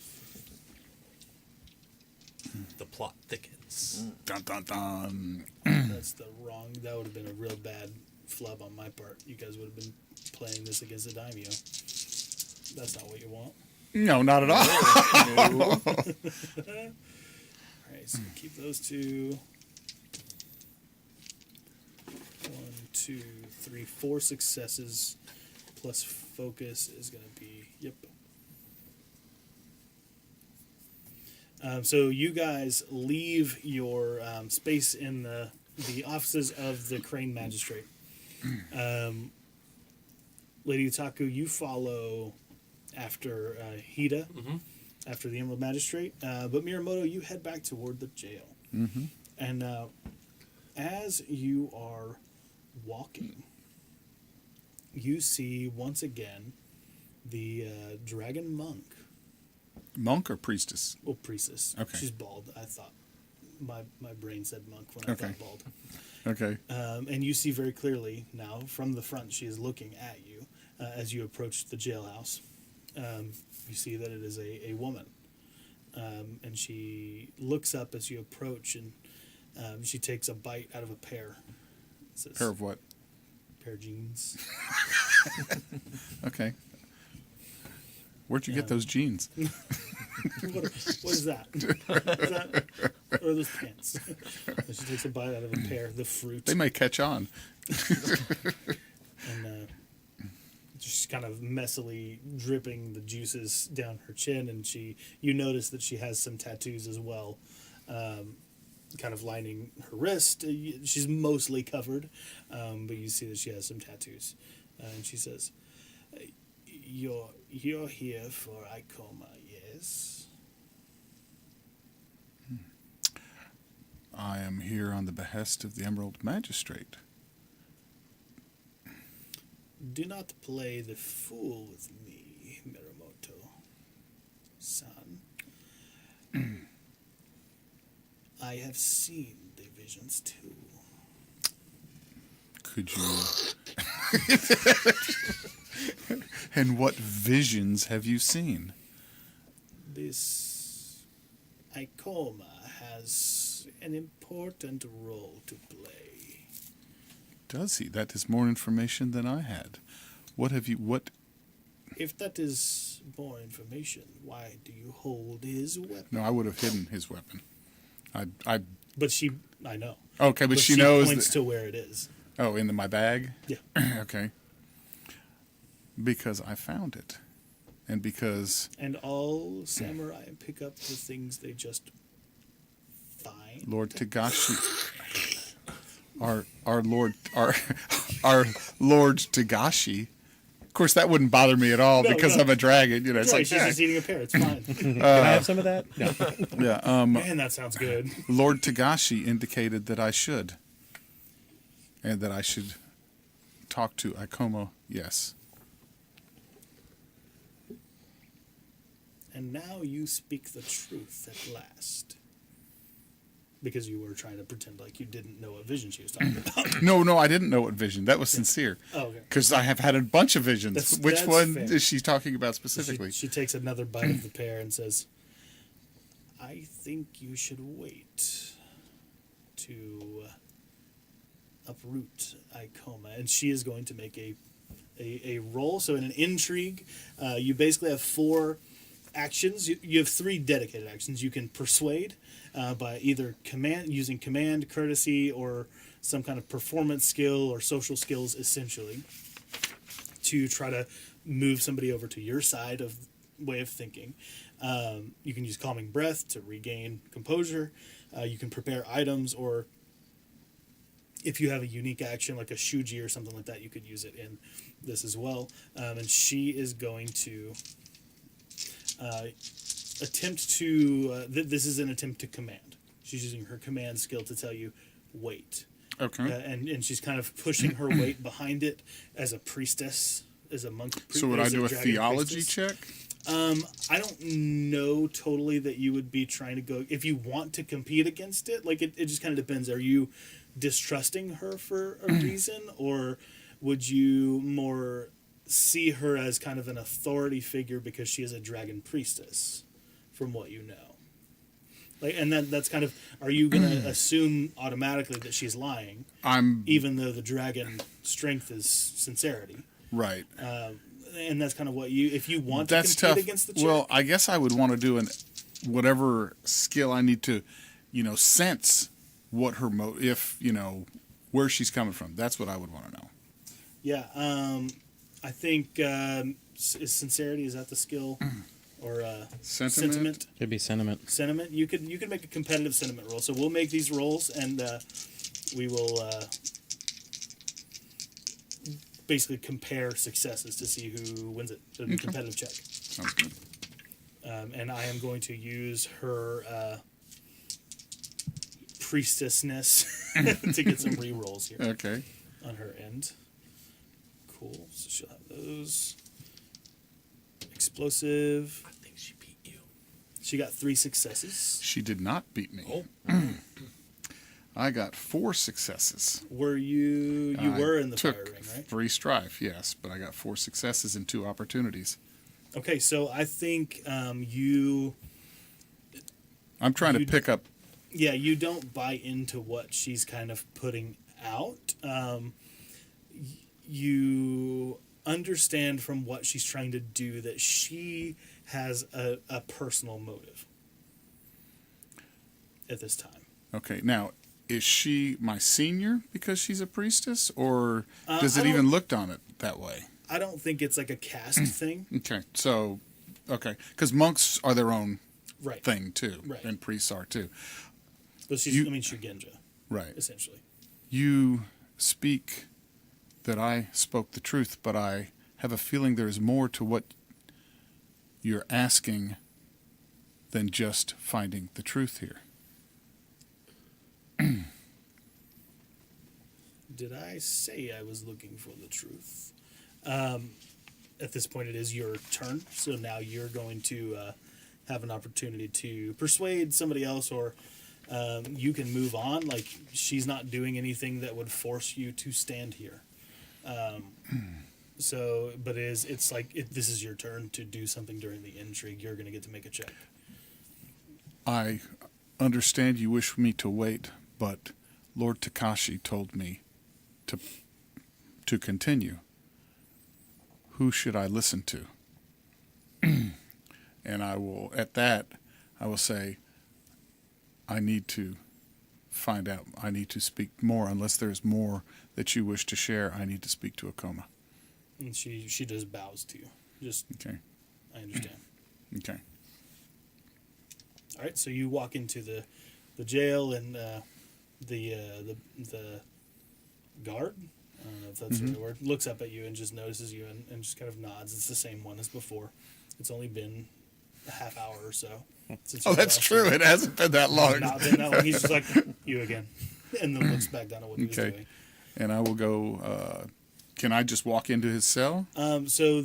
The plot thickens. Dun dun dun. That's the wrong. That would have been a real bad flub on my part. You guys would have been playing this against a daimyo. That's not what you want. No, not at all. All right, so keep those 2. 1, 2, 3, 4 successes plus focus is going to be yep. So you guys leave your space in the offices of the Crane Magistrate. Lady Utaku, you follow after Hida, after the Emerald Magistrate. But Miramoto, you head back toward the jail. Mm-hmm. And as you are walking, you see once again the dragon monk. Monk or priestess? Well, priestess. Okay. She's bald. I thought my brain said monk when I Okay. thought bald. Okay. And you see very clearly now from the front she is looking at you as you approach the jailhouse. You see that it is a woman. And she looks up as you approach and she takes a bite out of a pear. It says, Pair of what? pair of jeans. Okay. Where'd you get those jeans? what is that? Is that? Or are those pants? And she takes a bite out of a pear, the fruit. They may catch on. And just kind of messily dripping the juices down her chin, and you notice that she has some tattoos as well, kind of lining her wrist. She's mostly covered, but you see that she has some tattoos, and she says, "You're here for Icoma, yes?" I am here on the behest of the Emerald Magistrate. Do not play the fool with me, Miramoto-san. I have seen the visions too. Could you... And what visions have you seen? This Icoma has an important role to play. Does he? That is more information than I had. What have you... What... If that is more information, why do you hold his weapon? No, I would have hidden his weapon. I But I know. okay, but she knows points that... to where it is. Oh, in my bag? Yeah. Okay. Because I found it. And because And all samurai pick up the things they just find. Lord Tagashi... our Lord Tagashi Of course, that wouldn't bother me at all No, because no. I'm a dragon. You know, it's Right, like, she's just eating a pear. It's fine. Can I have some of that? No. yeah. Man, that sounds good. Lord Tagashi indicated that I should, and that I should talk to Ikomo. Yes. And now you speak the truth at last. Because you were trying to pretend like you didn't know what vision she was talking about. No, I didn't know what vision. That was sincere. Oh, okay. Because I have had a bunch of visions. Which That's one fair. is she talking about specifically? She takes another bite of the pear and says, I think you should wait to uproot Icoma. And she is going to make a roll. So in an intrigue, you basically have 4 actions. You have 3 dedicated actions. You can persuade by either using command, courtesy, or some kind of performance skill or social skills, essentially, to try to move somebody over to your side of way of thinking. You can use calming breath to regain composure. You can prepare items, or if you have a unique action like a shuji or something like that, you could use it in this as well. And she is going to attempt to this is an attempt to command. She's using her command skill to tell you wait. Okay. And she's kind of pushing her weight behind it as a priestess, as a monk. So would I as do a dragon theology priestess. check? I don't know totally that you would be trying to go if you want to compete against it. Like it just kind of depends. Are you distrusting her for a reason, or would you more see her as kind of an authority figure because she is a dragon priestess, from what you know? Like, and that's kind of, are you going to assume automatically that she's lying, even though the dragon strength is sincerity? Right. And that's kind of what you, if you want That's to compete tough. against the chick. Well, I guess I would want to do whatever skill I need to, sense what her where she's coming from. That's what I would want to know. Yeah, I think is sincerity, is that the skill, or Sentiment? Could be sentiment. Sentiment. You could make a competitive sentiment roll. So we'll make these rolls, and we will basically compare successes to see who wins it. So it'll be a competitive check. Sounds good. And I am going to use her priestessness to get some re-rolls here Okay. on her end. Cool. So she'll have those. Explosive. I think she beat you. She got 3 successes. She did not beat me. Oh. I got 4 successes. Were you I were in the took fire ring, right? 3 strife, yes, but I got 4 successes and 2 opportunities. Okay, so I think I'm trying to pick up. yeah, you don't buy into what she's kind of putting out. You understand from what she's trying to do that she has a personal motive at this time. Okay, now, is she my senior because she's a priestess, or does I it don't- even look on it that way? I don't think it's like a caste thing. Okay, so, because monks are their own Right. thing too, Right. and priests are too. But she's, Shugenja, Right. essentially. You speak that I spoke the truth, but I have a feeling there is more to what you're asking than just finding the truth here. Did I say I was looking for the truth? At this point, it is your turn, so now you're going to have an opportunity to persuade somebody else, or you can move on. Like, she's not doing anything that would force you to stand here. So, but it's like this is your turn to do something during the intrigue. You're going to get to make a check. I understand you wish me to wait, but Lord Takashi told me to continue. Who should I listen to? And I will say, I need to find out. I need to speak more. Unless there's more that you wish to share, I need to speak to Akoma. And she just bows to you. Just, Okay. I understand. Okay. All right, so you walk into the jail, and the guard, I don't know if that's the right word. Looks up at you and just notices you and just kind of nods. It's the same one as before. It's only been a half hour or so. Since Oh, you that's last true. seen It hasn't been that long. Not been that long. He's just like, you again. And then looks back down at what he was Okay. doing. And I will go. Can I just walk into his cell? So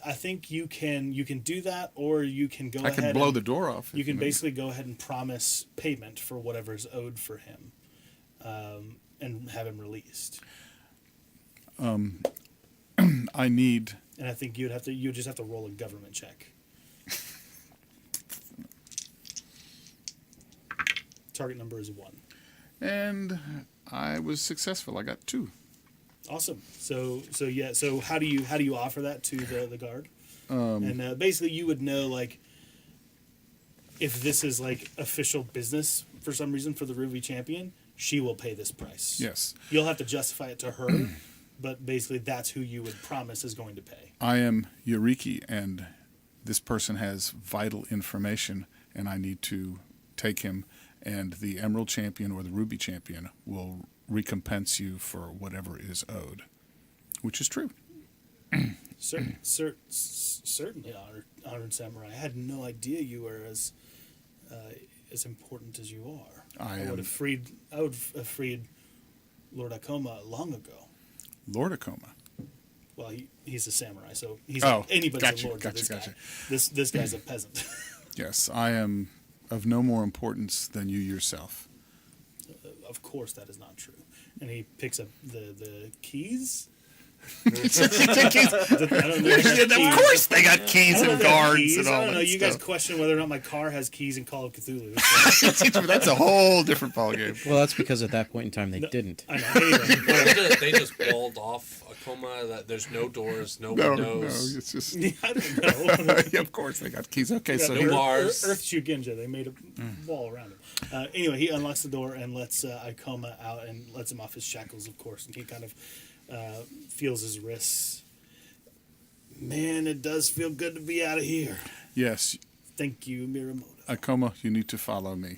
I think you can do that, or you can go I ahead can blow and, the door off. You if can need. basically go ahead and promise payment for whatever is owed for him, and have him released. I need. And I think you would just have to roll a government check. Target number is 1. And I was successful. I got 2. Awesome. So yeah. So how do you offer that to the guard? And basically, you would know, like, if this is like official business for some reason for the Ruby champion, she will pay this price. Yes. You'll have to justify it to her, but basically that's who you would promise is going to pay. I am Eureki, and this person has vital information, and I need to take him, and the Emerald Champion or the Ruby Champion will recompense you for whatever is owed, which is true. Certainly, honored samurai. I had no idea you were as important as you are. I would am. have freed Lord Akoma long ago. Lord Akoma. Well, he's a samurai, so he's Oh, like anybody's gotcha, a lord to this gotcha. guy. This guy's a peasant. Yes, I am of no more importance than you yourself. Of course, that is not true. And he picks up the keys. I don't know if they have keys. Of course, they got keys I don't know and if they have guards keys. and all I don't know. that You guys stuff. question whether or not my car has keys in Call of Cthulhu. So, That's a whole different ballgame. Well, that's because at that point in time they didn't. I know. Anyway, They just walled off a coma. That there's no doors, no No, windows. it's just. I don't know. Yeah, of course, they got keys. Okay, so no here, bars. Earth Shugenja, they made a wall around him. Anyway, he unlocks the door and lets Ikoma out and lets him off his shackles, of course. And he kind of feels his wrists. Man, it does feel good to be out of here. yes, Thank you, Miramoto. Akoma, you need to follow me.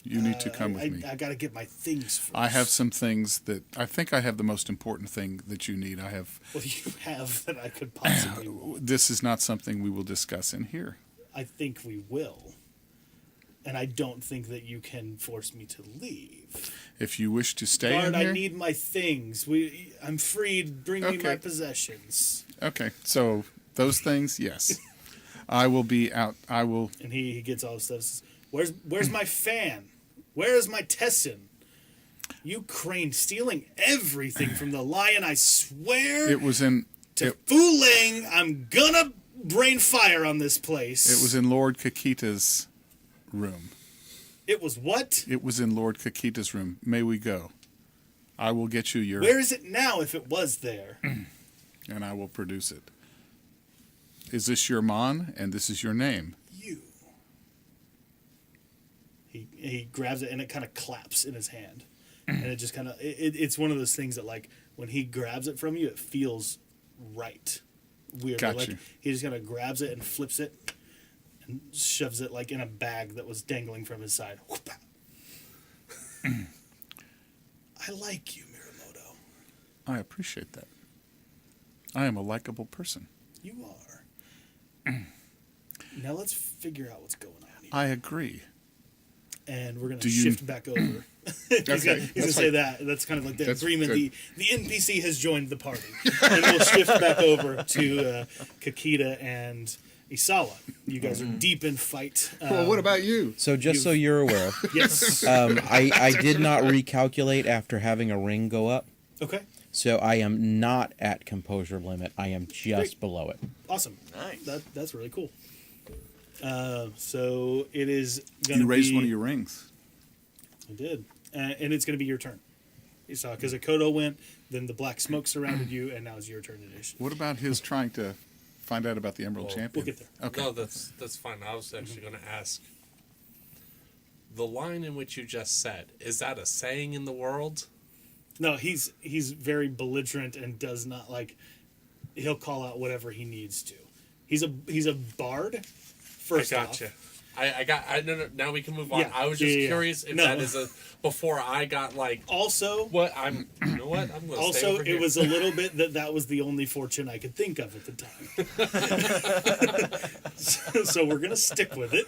You need to come with me. I got to get my things first. I have some things that I think I have the most important thing that you need. I have. What do you have that I could possibly want? This is not something we will discuss in here. I think we will. And I don't think that you can force me to leave. If you wish to stay Guard, in here, I need my things. I'm freed. Bring me Okay. my possessions. okay. So those things, yes, I will be out. I will. And he gets all his stuff. Says, Where's my fan? Where is my Tessin? You crane stealing everything from the lion, I swear. It was in. to Fuling, I'm gonna brain fire on this place. It was in Lord Kakita's room. It was what? It was in Lord Kakita's room. May we go? I will get you your. Where is it now if it was there? And I will produce it. Is this your mon? And this is your name. You. He grabs it and it kind of claps in his hand. And it just kind of, it's one of those things that, like, when he grabs it from you, it feels right. Weird. Got Like, you. he just kind of grabs it and flips it and shoves it, like, in a bag that was dangling from his side. I like you, Miramoto. I appreciate that. I am a likable person. You are. Now let's figure out what's going on here. I agree. And we're going Do to you- shift back over. He's going to say that. That's kind of like the That's agreement. good. The NPC has joined the party. And we'll shift back over to Kakita and Isawa. You guys are deep in fight. Well, what about you? So just so you're aware, Yes. I did not recalculate after having a ring go up. Okay. So I am not at composure limit. I am just Great. below it. Awesome. Nice. That's really cool. So it is going to You be... raised one of your rings. I did. And it's going to be your turn. You saw, because Dakota went, then the black smoke surrounded you, and now it's your turn to initiate. What about his trying to find out about the Emerald Well, Champion? we'll get there. Okay. No, that's fine. I was actually going to ask. The line in which you just said, is that a saying in the world? No, he's very belligerent and does not, like, he'll call out whatever he needs to. He's a bard, first I gotcha. off. No, now we can move on. Yeah, I was just yeah. curious if No. that is before I got like, Also, you know what? I'm going to stay also over here. it was a little bit that was the only fortune I could think of at the time. So we're gonna stick with it.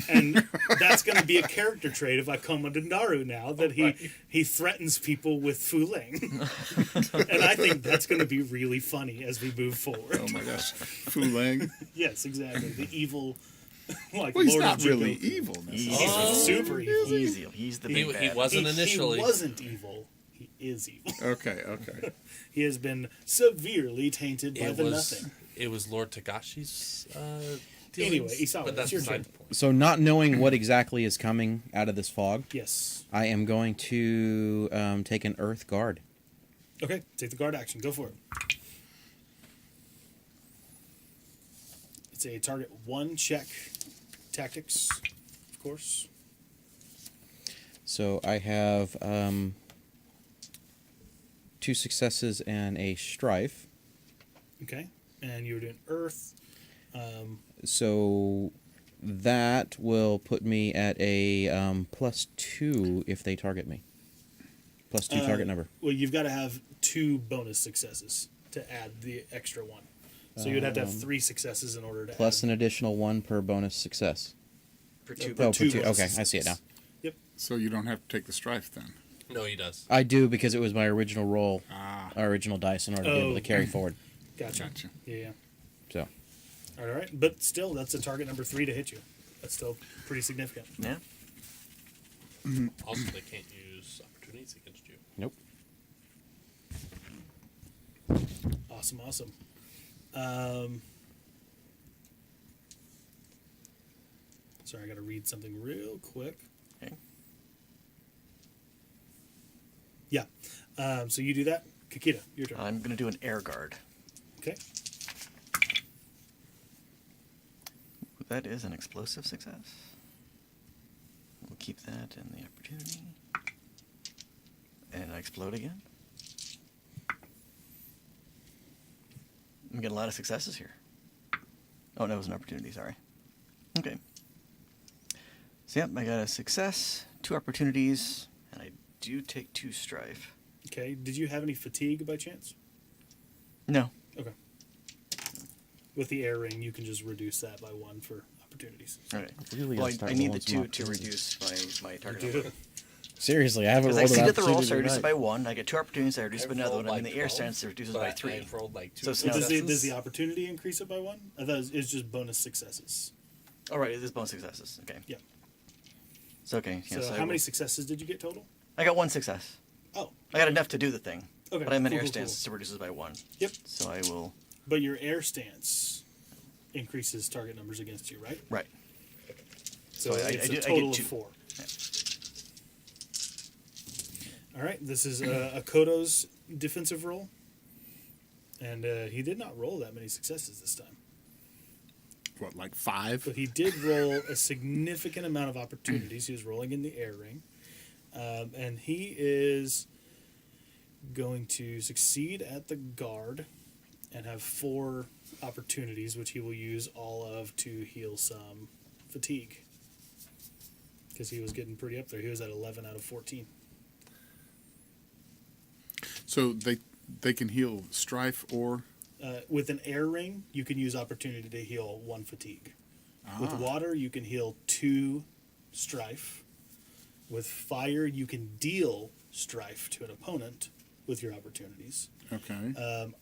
And that's going to be a character trait of Akoma Dendaru now, that he threatens people with Fuling. And I think that's going to be really funny as we move forward. Oh my gosh, Fulang. Yes, exactly. The evil, like Well, he's Lord not of really Jugo. evil. He's necessarily. super evil. He's the big He bad. wasn't initially. He wasn't evil. He is evil. Okay. He has been severely tainted by the nothing. It was Lord Tagashi's. Anyway, Isawa, but that's it's your beside turn. the point. So, not knowing what exactly is coming out of this fog, Yes. I am going to take an Earth Guard. Okay, take the guard action. Go for it. It's a target 1 check. Tactics, of course. So I have 2 successes and a strife. Okay. And you're doing earth. So that will put me at a +2 if they target me. +2 target number. Well, you've got to have 2 bonus successes to add the extra 1. So you'd have to have 3 successes in order to Plus add. an additional 1 per bonus success. For two. For Oh, two for 2. bonus Okay, I see it now. successes. Yep. So you don't have to take the strife then. No, he does. I do because it was my original roll, Ah, original dice in order to be able Oh. to carry forward. Gotcha. gotcha. Yeah. So All right. But still, that's a target number 3 to hit you. That's still pretty significant. Yeah. Also, they can't use opportunities against you. nope. Awesome. Sorry, I got to read something real quick. Okay. Yeah. So you do that. Kakita, your turn. I'm gonna do an air guard. Okay. That is an explosive success. We'll keep that in the opportunity. And I explode again. I'm getting a lot of successes here. Oh, no, it was an opportunity, sorry. Okay. So, yep, I got a success, 2 opportunities, and I do take 2 strife. Okay. Did you have any fatigue by chance? No. Okay. With the air ring, you can just reduce that by 1 for opportunities. Okay. Really Well, gotta start I need the rolling some 2 to opportunities. reduce my target You number. do. Seriously, I haven't Because I rolled an exceeded the roll, opportunity so I reduce it by tonight. 1. I get 2 opportunities, I reduce it by another rolled one. I'm in like the air 12, stance, it reduces but by 3. I've rolled like 2 So it's Well, now does that's- the opportunity increase it by 1? I thought it's just bonus successes. Oh, right, it is bonus successes. Okay. Yeah. So, okay. Yeah, So I how many will- successes did you get total? I got 1 success. Oh. I got enough to do the thing. Okay, But I'm in cool, air cool, stance, cool. so it reduces by 1. Yep. So I will. But your air stance increases target numbers against you, right? Right. So So I it's get a total 2. of 4. Yeah. All right, this is Akoto's defensive roll. And he did not roll that many successes this time. What, like 5? But he did roll a significant amount of opportunities. He was rolling in the air ring. And he is going to succeed at the guard and have 4 opportunities, which he will use all of to heal some fatigue. Because he was getting pretty up there. He was at 11 out of 14. So they can heal strife or With an air ring, you can use opportunity to heal 1 fatigue. With water, you can heal 2 strife. With fire, you can deal strife to an opponent with your opportunities. okay.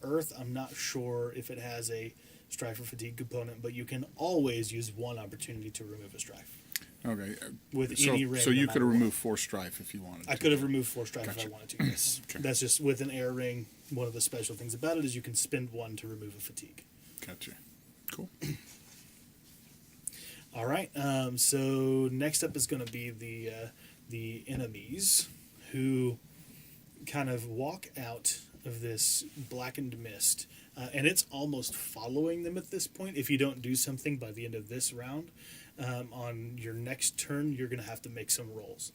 Earth, I'm not sure if it has a strife or fatigue component, but you can always use 1 opportunity to remove a strife. Okay. With So, any ring. so no you matter could have what. removed 4 strife if you wanted. I to. could have removed 4 strife if I Gotcha. wanted to, yes. Okay. That's just with an air ring. One of the special things about it is you can spend 1 to remove a fatigue. Gotcha. Cool. All right. So next up is going to be the enemies who kind of walk out of this blackened mist, and it's almost following them at this point. If you don't do something by the end of this round, on your next turn, you're going to have to make some rolls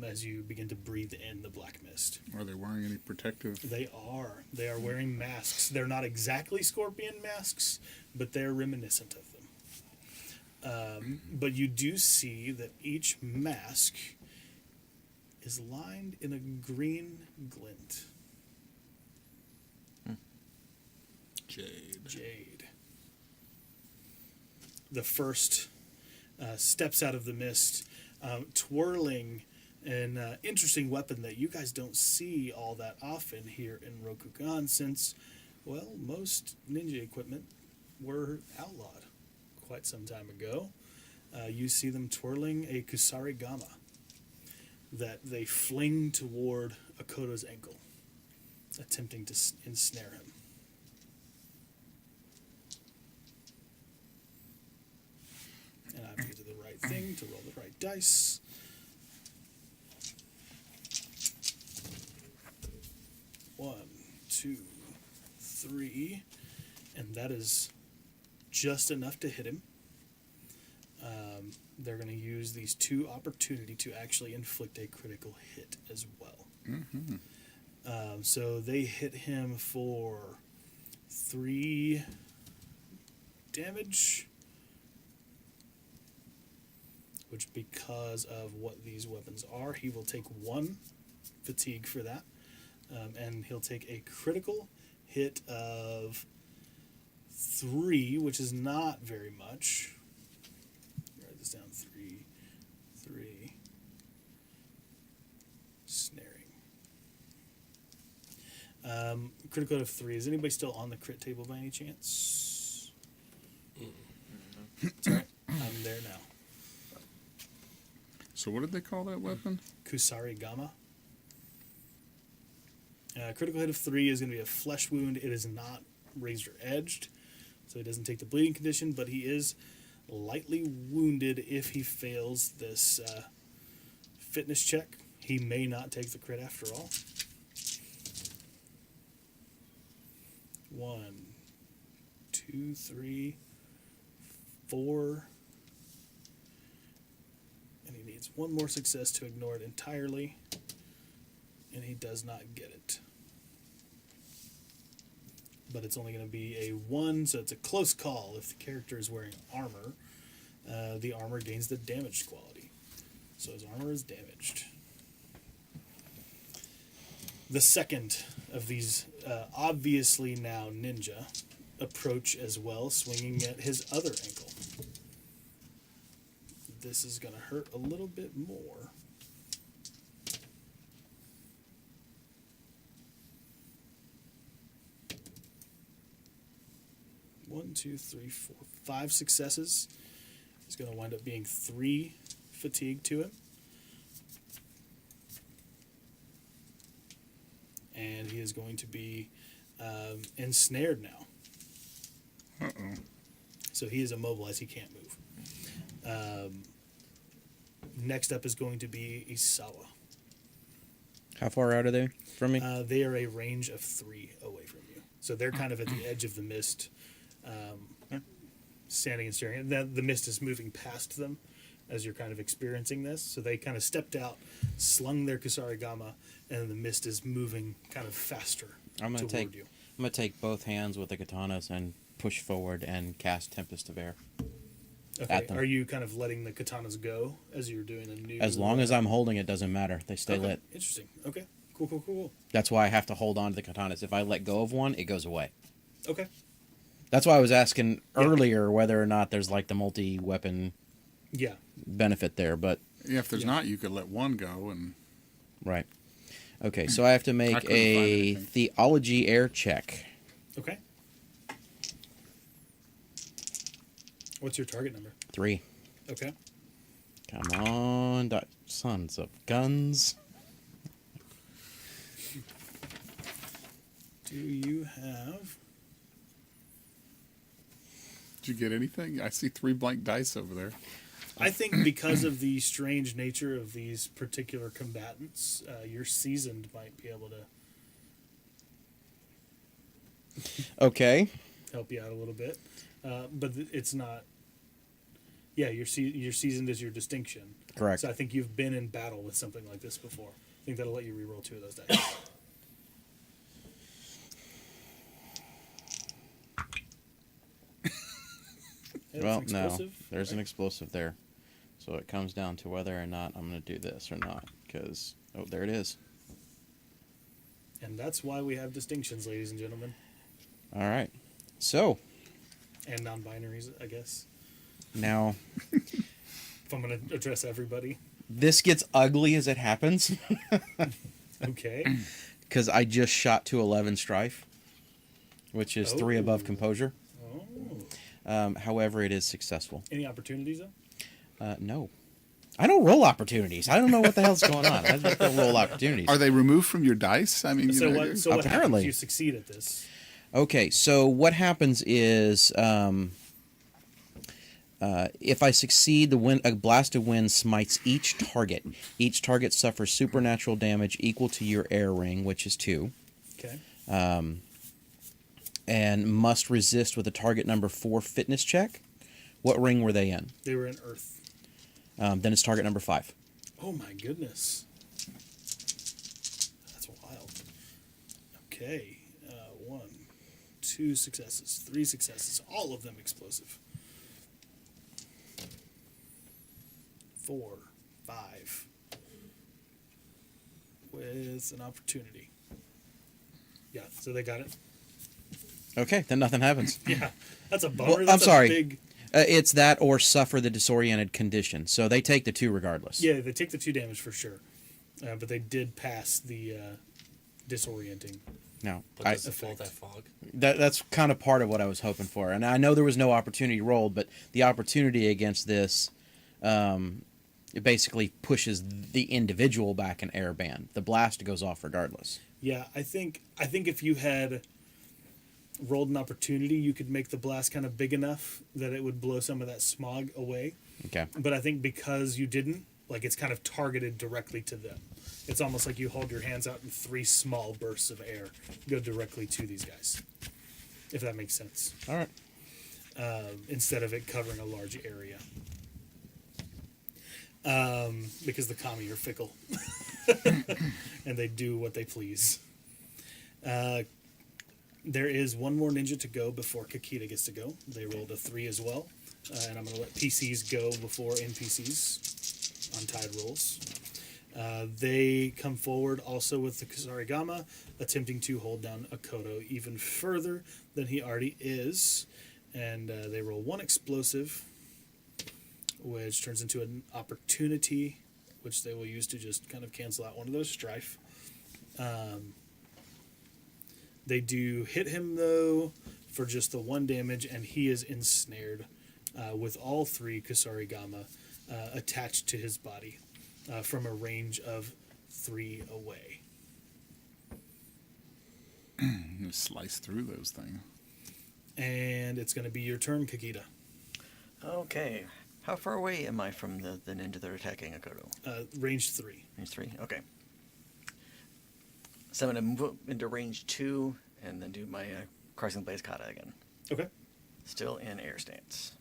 as you begin to breathe in the black mist. Are they wearing any protective? They are. They are wearing masks. They're not exactly scorpion masks, but they're reminiscent of them. But you do see that each mask is lined in a green glint. Jade. The first steps out of the mist, twirling an interesting weapon that you guys don't see all that often here in Rokugan, since, well, most ninja equipment were outlawed quite some time ago. You see them twirling a kusarigama that they fling toward Akoto's ankle, attempting to ensnare him. And I have to do the right thing to roll the right dice. One, two, three, and that is just enough to hit him. They're going to use these two opportunity to actually inflict a critical hit as well. Mm-hmm. So they hit him for 3 damage, which, because of what these weapons are, he will take 1 fatigue for that, and he'll take a critical hit of 3, which is not very much. Write this down. 3 snaring. Critical hit of 3. Is anybody still on the crit table by any chance? It's all right. I'm there now. So what did they call that weapon? Kusarigama. Critical hit of 3 is going to be a flesh wound. It is not razor edged, so he doesn't take the bleeding condition, but he is lightly wounded if he fails this fitness check. He may not take the crit after all. 1, 2, 3, 4. And he needs 1 more success to ignore it entirely. And he does not get it. But it's only going to be a 1, so it's a close call. If the character is wearing armor, the armor gains the damaged quality. So his armor is damaged. The second of these, obviously now ninja, approach as well, swinging at his other ankle. This is going to hurt a little bit more. One, two, three, four, 5 successes. It's going to wind up being 3 fatigue to him. And he is going to be ensnared now. Uh-oh. So he is immobilized. He can't move. Next up is going to be Isawa. How far out are they from me? They are a range of 3 away from you. So they're kind of at the edge of the mist, standing and staring. The mist is moving past them as you're kind of experiencing this. So they kind of stepped out, slung their Kusarigama, and the mist is moving kind of faster toward you. I'm gonna take both hands with the katanas and push forward and cast Tempest of Air. Okay. At them. Are you kind of letting the katanas go as you're doing a new... As long as I'm holding it, doesn't matter. They stay lit. Interesting. Okay. Cool. That's why I have to hold on to the katanas. If I let go of one, it goes away. Okay. That's why I was asking earlier whether or not there's like the multi-weapon Yeah. benefit there, but... Yeah, if there's not, you could let one go and... Right. Okay, so I have to make couldn't find a anything. theology air check. Okay. What's your target number? 3. Okay. Come on, sons of guns. Do you have... Did you get anything? I see 3 blank dice over there. I think because of the strange nature of these particular combatants, your seasoned might be able to Okay. help you out a little bit. But it's not... Yeah, your seasoned is your distinction. Correct. So I think you've been in battle with something like this before. I think that'll let you reroll 2 of those dice. Hey, that's Well, an no, explosive, there's an right? explosive there. So it comes down to whether or not I'm going to do this or not. Because, oh, there it is. And that's why we have distinctions, ladies and gentlemen, All right. So, and non-binaries, I guess. now, If I'm going to address everybody, this gets ugly as it happens. okay. Because I just shot to 11 strife, which is 3 above Oh. composure. Oh. However, it is successful. Any opportunities though? No. I don't roll opportunities. I don't know what the hell's going on. I just don't roll opportunities. Are they removed from your dice? I mean, So you know, what? So what happens Apparently. if you succeed at this? Okay, so what happens is if I succeed, a blast of wind smites each target. Each target suffers supernatural damage equal to your air ring, which is 2, Okay. and must resist with a target number 4 fitness check. What ring were they in? They were in Earth. Then it's target number 5. Oh my goodness. That's wild. Okay. 1, 2 successes, 3 successes, all of them explosive. 4, 5. With an opportunity. Yeah, so they got it. Okay, then nothing happens. Yeah, that's a bummer. Well, I'm That's a sorry. big, It's that or suffer the disoriented condition. So they take the 2 regardless. yeah, they take the 2 damage for sure. But they did pass the disorienting. No, But does it pull that fog? that's kind of part of what I was hoping for. And I know there was no opportunity rolled, but the opportunity against this it basically pushes the individual back an air band. The blast goes off regardless. Yeah, I think if you had rolled an opportunity, you could make the blast kind of big enough that it would blow some of that smog away. Okay. But I think because you didn't, like, it's kind of targeted directly to them. It's almost like you hold your hands out and 3 small bursts of air go directly to these guys, if that makes sense. All right. Instead of it covering a large area. Because the kami are fickle. And they do what they please. There is one more ninja to go before Kakita gets to go. They rolled a 3 as well. And I'm going to let PCs go before NPCs on tied rolls. They come forward also with the Kusarigama, attempting to hold down Akoto even further than he already is. And they roll 1 explosive, which turns into an opportunity, which they will use to just kind of cancel out one of those strife. They do hit him, though, for just the 1 damage, and he is ensnared with all 3 Kusarigama attached to his body from a range of 3 away. you slice through those things. And it's going to be your turn, Kakita. Okay. How far away am I from the ninja that are attacking Akoto? Range 3. Range 3? Okay. So I'm going to move into range 2 and then do my Crossing Blaze Kata again. Okay. Still in air stance.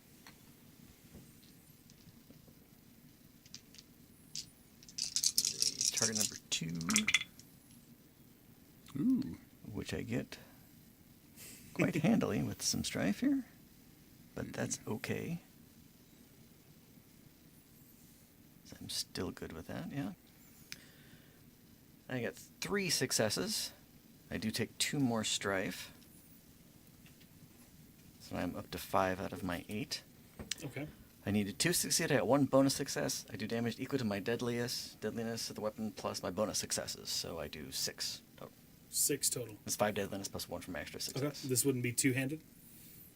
Target number 2, Ooh. which I get quite handily with some strife here, but that's okay. So I'm still good with that, yeah. I got 3 successes. I do take 2 more strife. So I'm up to 5 out of my 8. Okay. I needed 2 succeed. I got 1 bonus success. I do damage equal to my deadliness of the weapon plus my bonus successes. So I do 6 total. 6 total. It's 5 deadliness plus 1 from my extra success. Okay. This wouldn't be two-handed?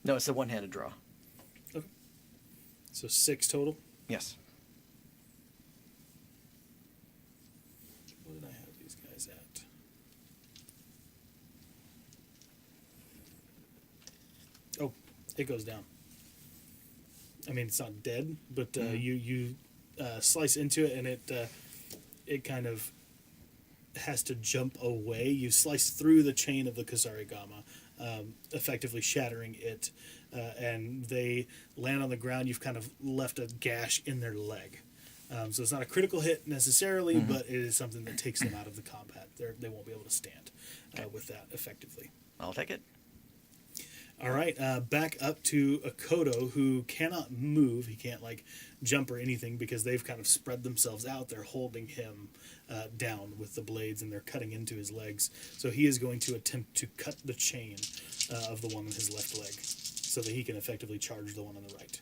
No, it's a one-handed draw. Okay. So 6 total? Yes. What did I have these guys at? Oh, it goes down. I mean, it's not dead, but you slice into it, and it kind of has to jump away. You slice through the chain of the Kusarigama, effectively shattering it, and they land on the ground. You've kind of left a gash in their leg. So it's not a critical hit necessarily, but it is something that takes them out of the combat. They won't be able to stand with that effectively. I'll take it. All right, back up to Akoto, who cannot move. He can't like jump or anything because they've kind of spread themselves out. They're holding him down with the blades, and they're cutting into his legs. So he is going to attempt to cut the chain of the one on his left leg, so that he can effectively charge the one on the right.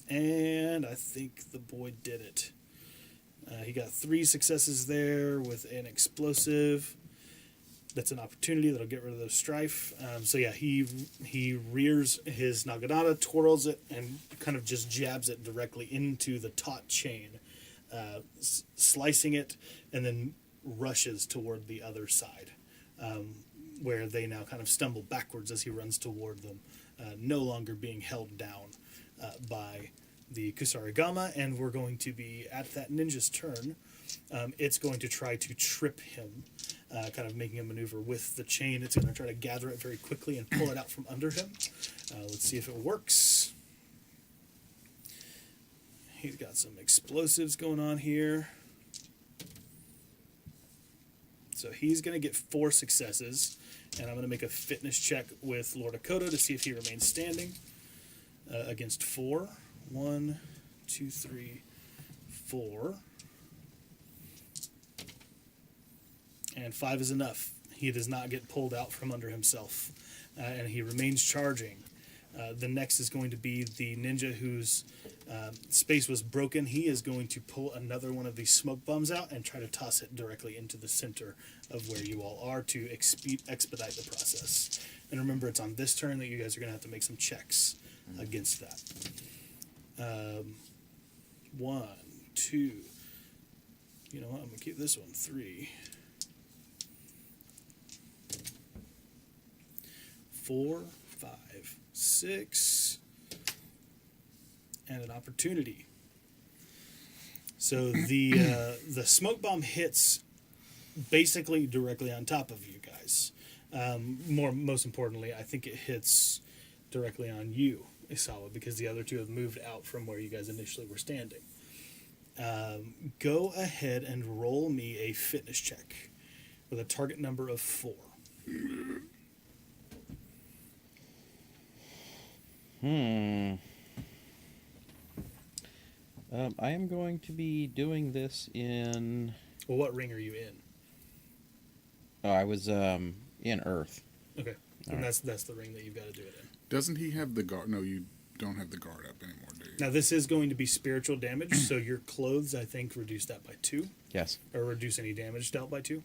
And I think the boy did it. He got 3 successes there with an explosive. That's an opportunity that'll get rid of the strife. So yeah, he rears his naginata, twirls it, and kind of just jabs it directly into the taut chain, slicing it, and then rushes toward the other side, where they now kind of stumble backwards as he runs toward them, no longer being held down by the Kusarigama, and we're going to be at that ninja's turn. It's going to try to trip him, kind of making a maneuver with the chain. It's going to try to gather it very quickly and pull it out from under him. Let's see if it works. He's got some explosives going on here. So he's going to get 4 successes, and I'm going to make a fitness check with Lord Dakota to see if he remains standing against 4. 1, 2, 3, 4. And 5 is enough. He does not get pulled out from under himself, and he remains charging. The next is going to be the ninja whose space was broken. He is going to pull another one of these smoke bombs out and try to toss it directly into the center of where you all are to expedite the process. And remember, it's on this turn that you guys are going to have to make some checks against that. 1, 2. You know what? I'm going to keep this one. 3. 4, 5, 6, and an opportunity. So the smoke bomb hits basically directly on top of you guys. Most importantly, I think it hits directly on you, Isawa, because the other 2 have moved out from where you guys initially were standing. Go ahead and roll me a fitness check with a target number of 4. I am going to be doing this in... Well, what ring are you in? Oh, I was in Earth. Okay, and that's the ring that you've got to do it in. Doesn't he have the guard? No, you don't have the guard up anymore, do you? Now, this is going to be spiritual damage, so your clothes, I think, reduce that by 2. Yes. Or reduce any damage dealt by 2.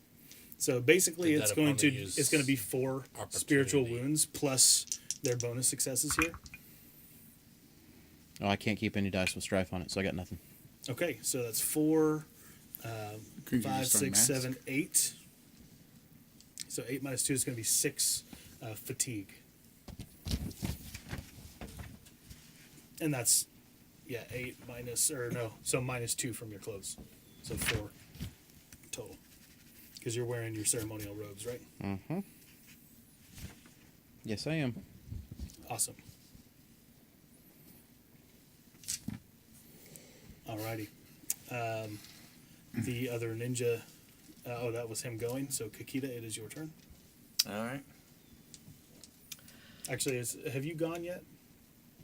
So basically, Did it's that going to opponent use it's going to be 4 spiritual opportunity? wounds plus their bonus successes here. Oh, I can't keep any dice with strife on it, so I got nothing. Okay, so that's 4, Could you 5, just 6, unmask? 7, 8. So 8 minus 2 is going to be 6 fatigue. And that's, 8 minus, so minus 2 from your clothes. So 4 total. Because you're wearing your ceremonial robes, right? Mm-hmm. Yes, I am. Awesome. Alrighty. The other ninja, that was him going. So Kakita, it is your turn. All right. Actually, have you gone yet?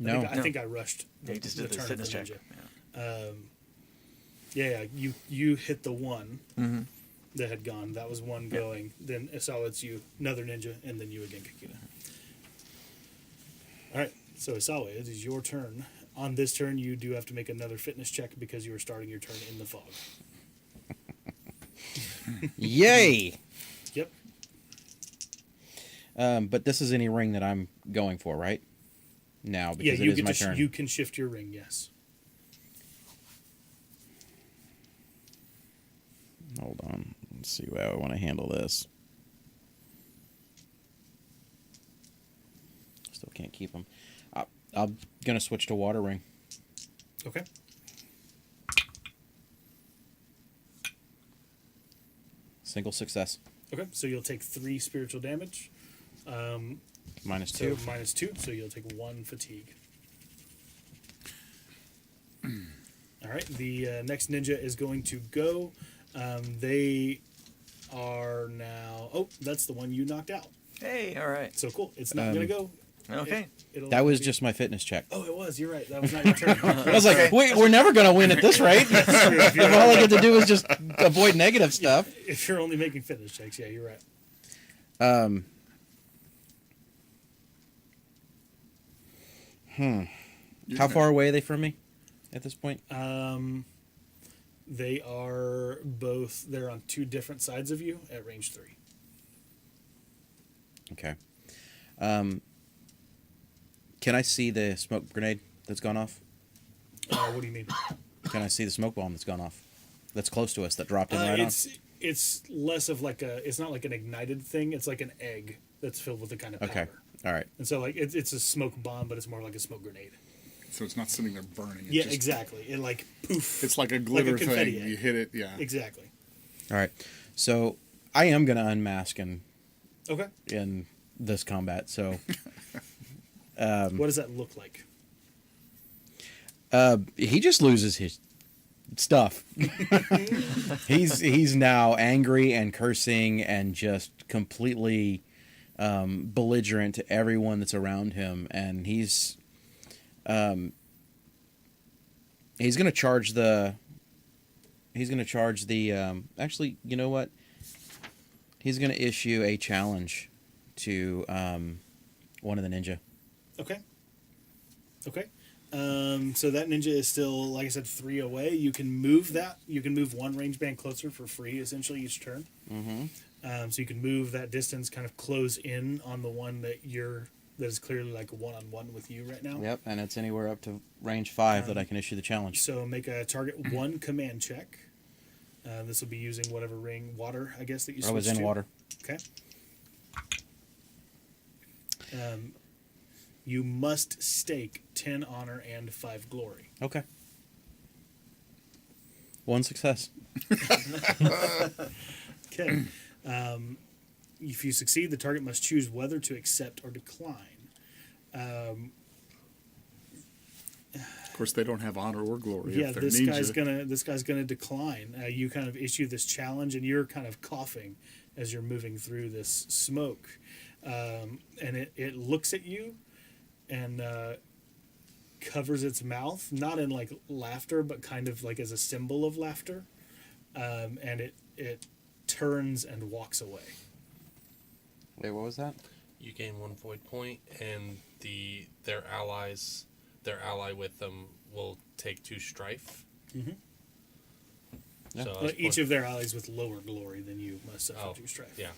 No. I think I rushed Yeah, you just did the turn of fitness the check. ninja. Yeah. You hit the one Mm-hmm. that had gone. That was one going. Then Isawa, it's you, another ninja, and then you again, Kakita. All right, so Isawa, it is your turn. On this turn, you do have to make another fitness check because you are starting your turn in the fog. Yay! Yep. But this is any ring that I'm going for, right? Now, because you it is my get turn. you can shift your ring. Yes. Hold on. Let's see how I want to handle this. Still can't keep them. I'm going to switch to water ring. Okay. Single success. Okay. So you'll take 3 spiritual damage. Minus So 2. minus 2. So you'll take 1 fatigue. All right. The next ninja is going to go. They are now. Oh, that's the one you knocked out. Hey, all right. So cool. It's not gonna go. Okay. It'll That was be- just my fitness check. Oh, it was. You're right. That was not your turn. I was like, wait, we're never going to win at this rate. If all I get to do is just avoid negative stuff. If you're only making fitness checks, yeah, you're right. How far away are they from me at this point? They are both. They're on two different sides of you at range 3. Okay. Can I see the smoke grenade that's gone off? What do you mean? Can I see the smoke bomb that's gone off? That's close to us that dropped in right on? It's less of like a. It's not like an ignited thing. It's like an egg that's filled with a kind of powder. Okay. All right. And so like it's a smoke bomb, but it's more like a smoke grenade. So it's not sitting there burning. It Yeah, just- exactly. It like poof. It's like a glitter confetti thing. egg. You hit it, yeah. Exactly. All right. So I am going to unmask Okay. in this combat. So What does that look like? he just loses his stuff. he's now angry and cursing and just completely belligerent to everyone that's around him, and he's going to charge the. Actually, you know what? He's going to issue a challenge to one of the ninja. Okay. Okay. So that ninja is still, like I said, 3 away. You can move that. You can move one range band closer for free, essentially, each turn. Mm-hmm. So you can move that distance, kind of close in on the one that is clearly like a one-on-one with you right now. Yep, and it's anywhere up to range 5 that I can issue the challenge. So make a target 1 command check. This will be using whatever ring, water, I guess, that you I was switched in to. water. Okay. You must stake 10 honor and 5 glory. Okay. 1 success. Okay. If you succeed, the target must choose whether to accept or decline. Of course, they don't have honor or glory. Yeah, if they're this ninja. guy's gonna decline. You kind of issue this challenge, and you're kind of coughing as you're moving through this smoke, and it looks at you, and covers its mouth, not in like laughter, but kind of like as a symbol of laughter, and it turns and walks away. Wait, what was that? You gain 1 void point, and their ally with them will take 2 strife. Mm-hmm. Yeah. So Each of their allies with lower glory than you must suffer 2 strife. yeah.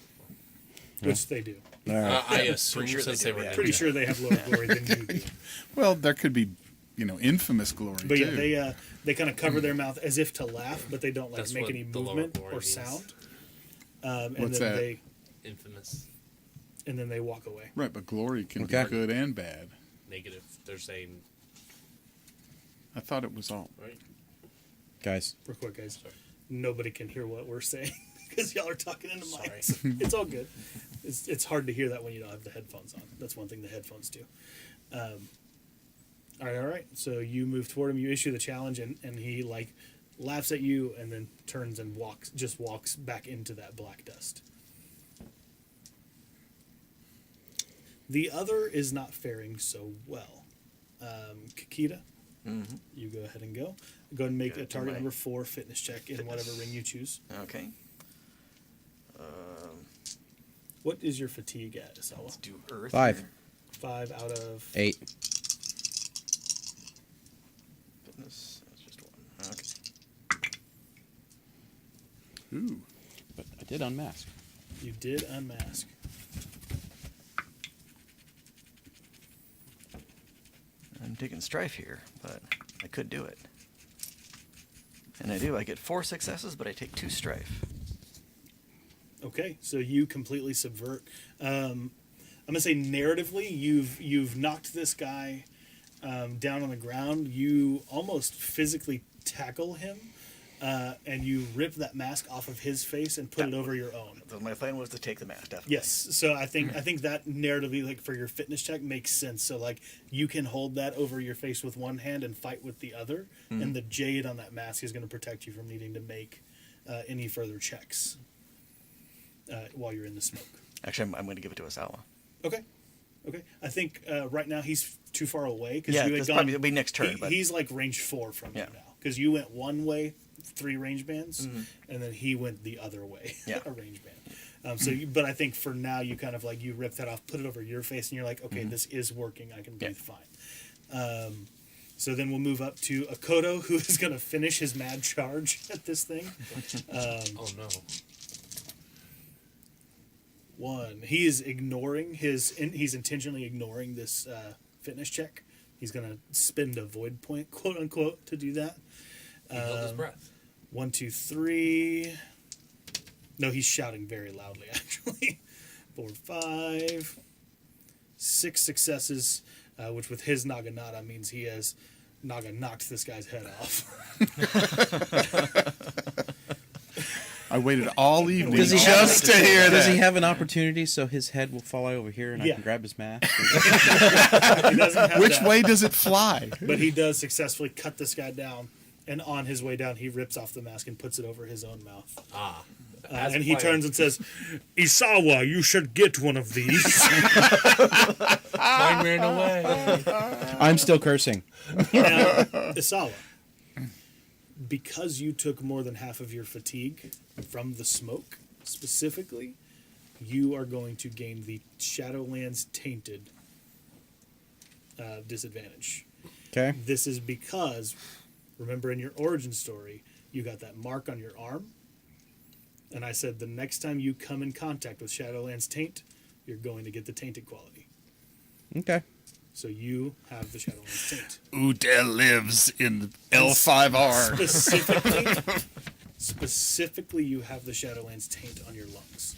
Which they do. All right. I assume sure they since do, they were yeah. Pretty sure they have lower glory than you do. Well, there could be, infamous glory But too. yeah, they kind of cover their mouth as if to laugh, but they don't like That's make what any the lower movement glory or means. sound. And What's then that? Infamous they walk away. Right, but glory can Okay. be good and bad. negative. They're saying I thought it was all. right. Guys, Real quick, guys. Sorry. Nobody can hear what we're saying because y'all are talking into Sorry. mics. It's all good. It's hard to hear that when you don't have the headphones on. That's one thing the headphones do. All right. So you move toward him. You issue the challenge, and he like laughs at you, and then turns and walks back into that black dust. The other is not faring so well. Kakita, you go ahead and go. Go ahead and make Go a ahead, target my number 4 fitness check in whatever ring you choose. Okay. What is your fatigue at, Isawa? Let's do Earth. 5. here. 5 out of 8. Fitness. That's just 1. Okay. Ooh. But I did unmask. You did unmask. I'm taking strife here, but I could do it. And I do. I get 4 successes, but I take 2 strife. Okay, so you completely subvert. I'm gonna say narratively, you've knocked this guy down on the ground. You almost physically tackle him, and you rip that mask off of his face and put it over your own. So my plan was to take the mask, definitely. Yes, so I think that narratively, like for your fitness check, makes sense. So like you can hold that over your face with one hand and fight with the other, and the jade on that mask is going to protect you from needing to make any further checks while you're in the smoke. Actually, I'm going to give it to Asawa. Okay. I think right now he's too far away because Yeah, you had this gone. probably will be next turn. But He's like range 4 from Yeah. you now because you went one way, 3 range bands, and then he went the other way, Yeah. a range band. But I think for now you kind of like you rip that off, put it over your face, and you're like, okay, this is working. I can breathe fine. So then we'll move up to Akoto, who is going to finish his mad charge at this thing. Oh no. 1. He is ignoring he's intentionally ignoring this fitness check. He's going to spend a void point, quote unquote, to do that. He held his breath. 1, 2, 3. No, he's shouting very loudly, actually. 4, 5. 6 successes, which with his Naginata means he has knocked this guy's head off. I waited all evening Does he just to hear Does he that. have an opportunity so his head will fly over here and I Yeah. can grab his mask? He doesn't have Which that, way does it fly? but he does successfully cut this guy down, and on his way down, he rips off the mask and puts it over his own mouth. As And he planned. turns and says, "Isawa, you should get one of these." Mine ran away. I'm still cursing. Now, Isawa, because you took more than half of your fatigue from the smoke, specifically, you are going to gain the Shadowlands Tainted disadvantage. Okay. This is because, remember in your origin story, you got that mark on your arm, and I said the next time you come in contact with Shadowlands Taint, you're going to get the tainted quality. Okay. So you have the Shadowlands Taint. Udell lives in the L5R. Specifically, you have the Shadowlands Taint on your lungs.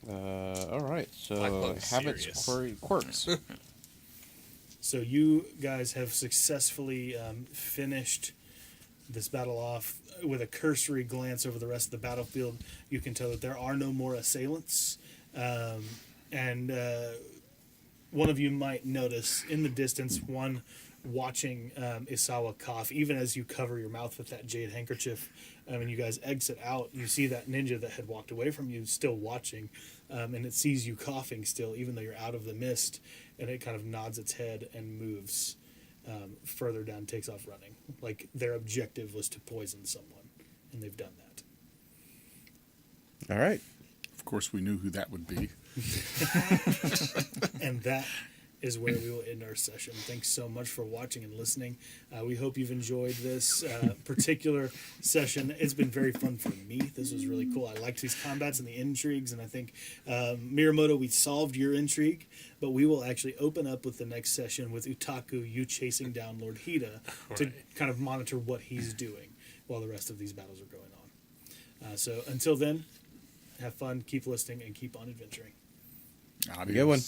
All right. My So bug's habits, serious. quirks. So you guys have successfully finished this battle off. With a cursory glance over the rest of the battlefield, you can tell that there are no more assailants. And one of you might notice in the distance one watching Isawa cough, even as you cover your mouth with that jade handkerchief. And you guys exit out, you see that ninja that had walked away from you still watching, and it sees you coughing still, even though you're out of the mist, and it kind of nods its head and moves further down, takes off running. Like their objective was to poison someone, and they've done that. All right. Of course, we knew who that would be. And that is where we will end our session. Thanks so much for watching and listening. We hope you've enjoyed this particular session. It's been very fun for me. This was really cool. I liked these combats and the intrigues, and I think, Miyamoto, we solved your intrigue, but we will actually open up with the next session with Utaku, you chasing down Lord Hida, to Right. kind of monitor what he's doing while the rest of these battles are going on. So until then, have fun, keep listening, and keep on adventuring. Adios. Good one.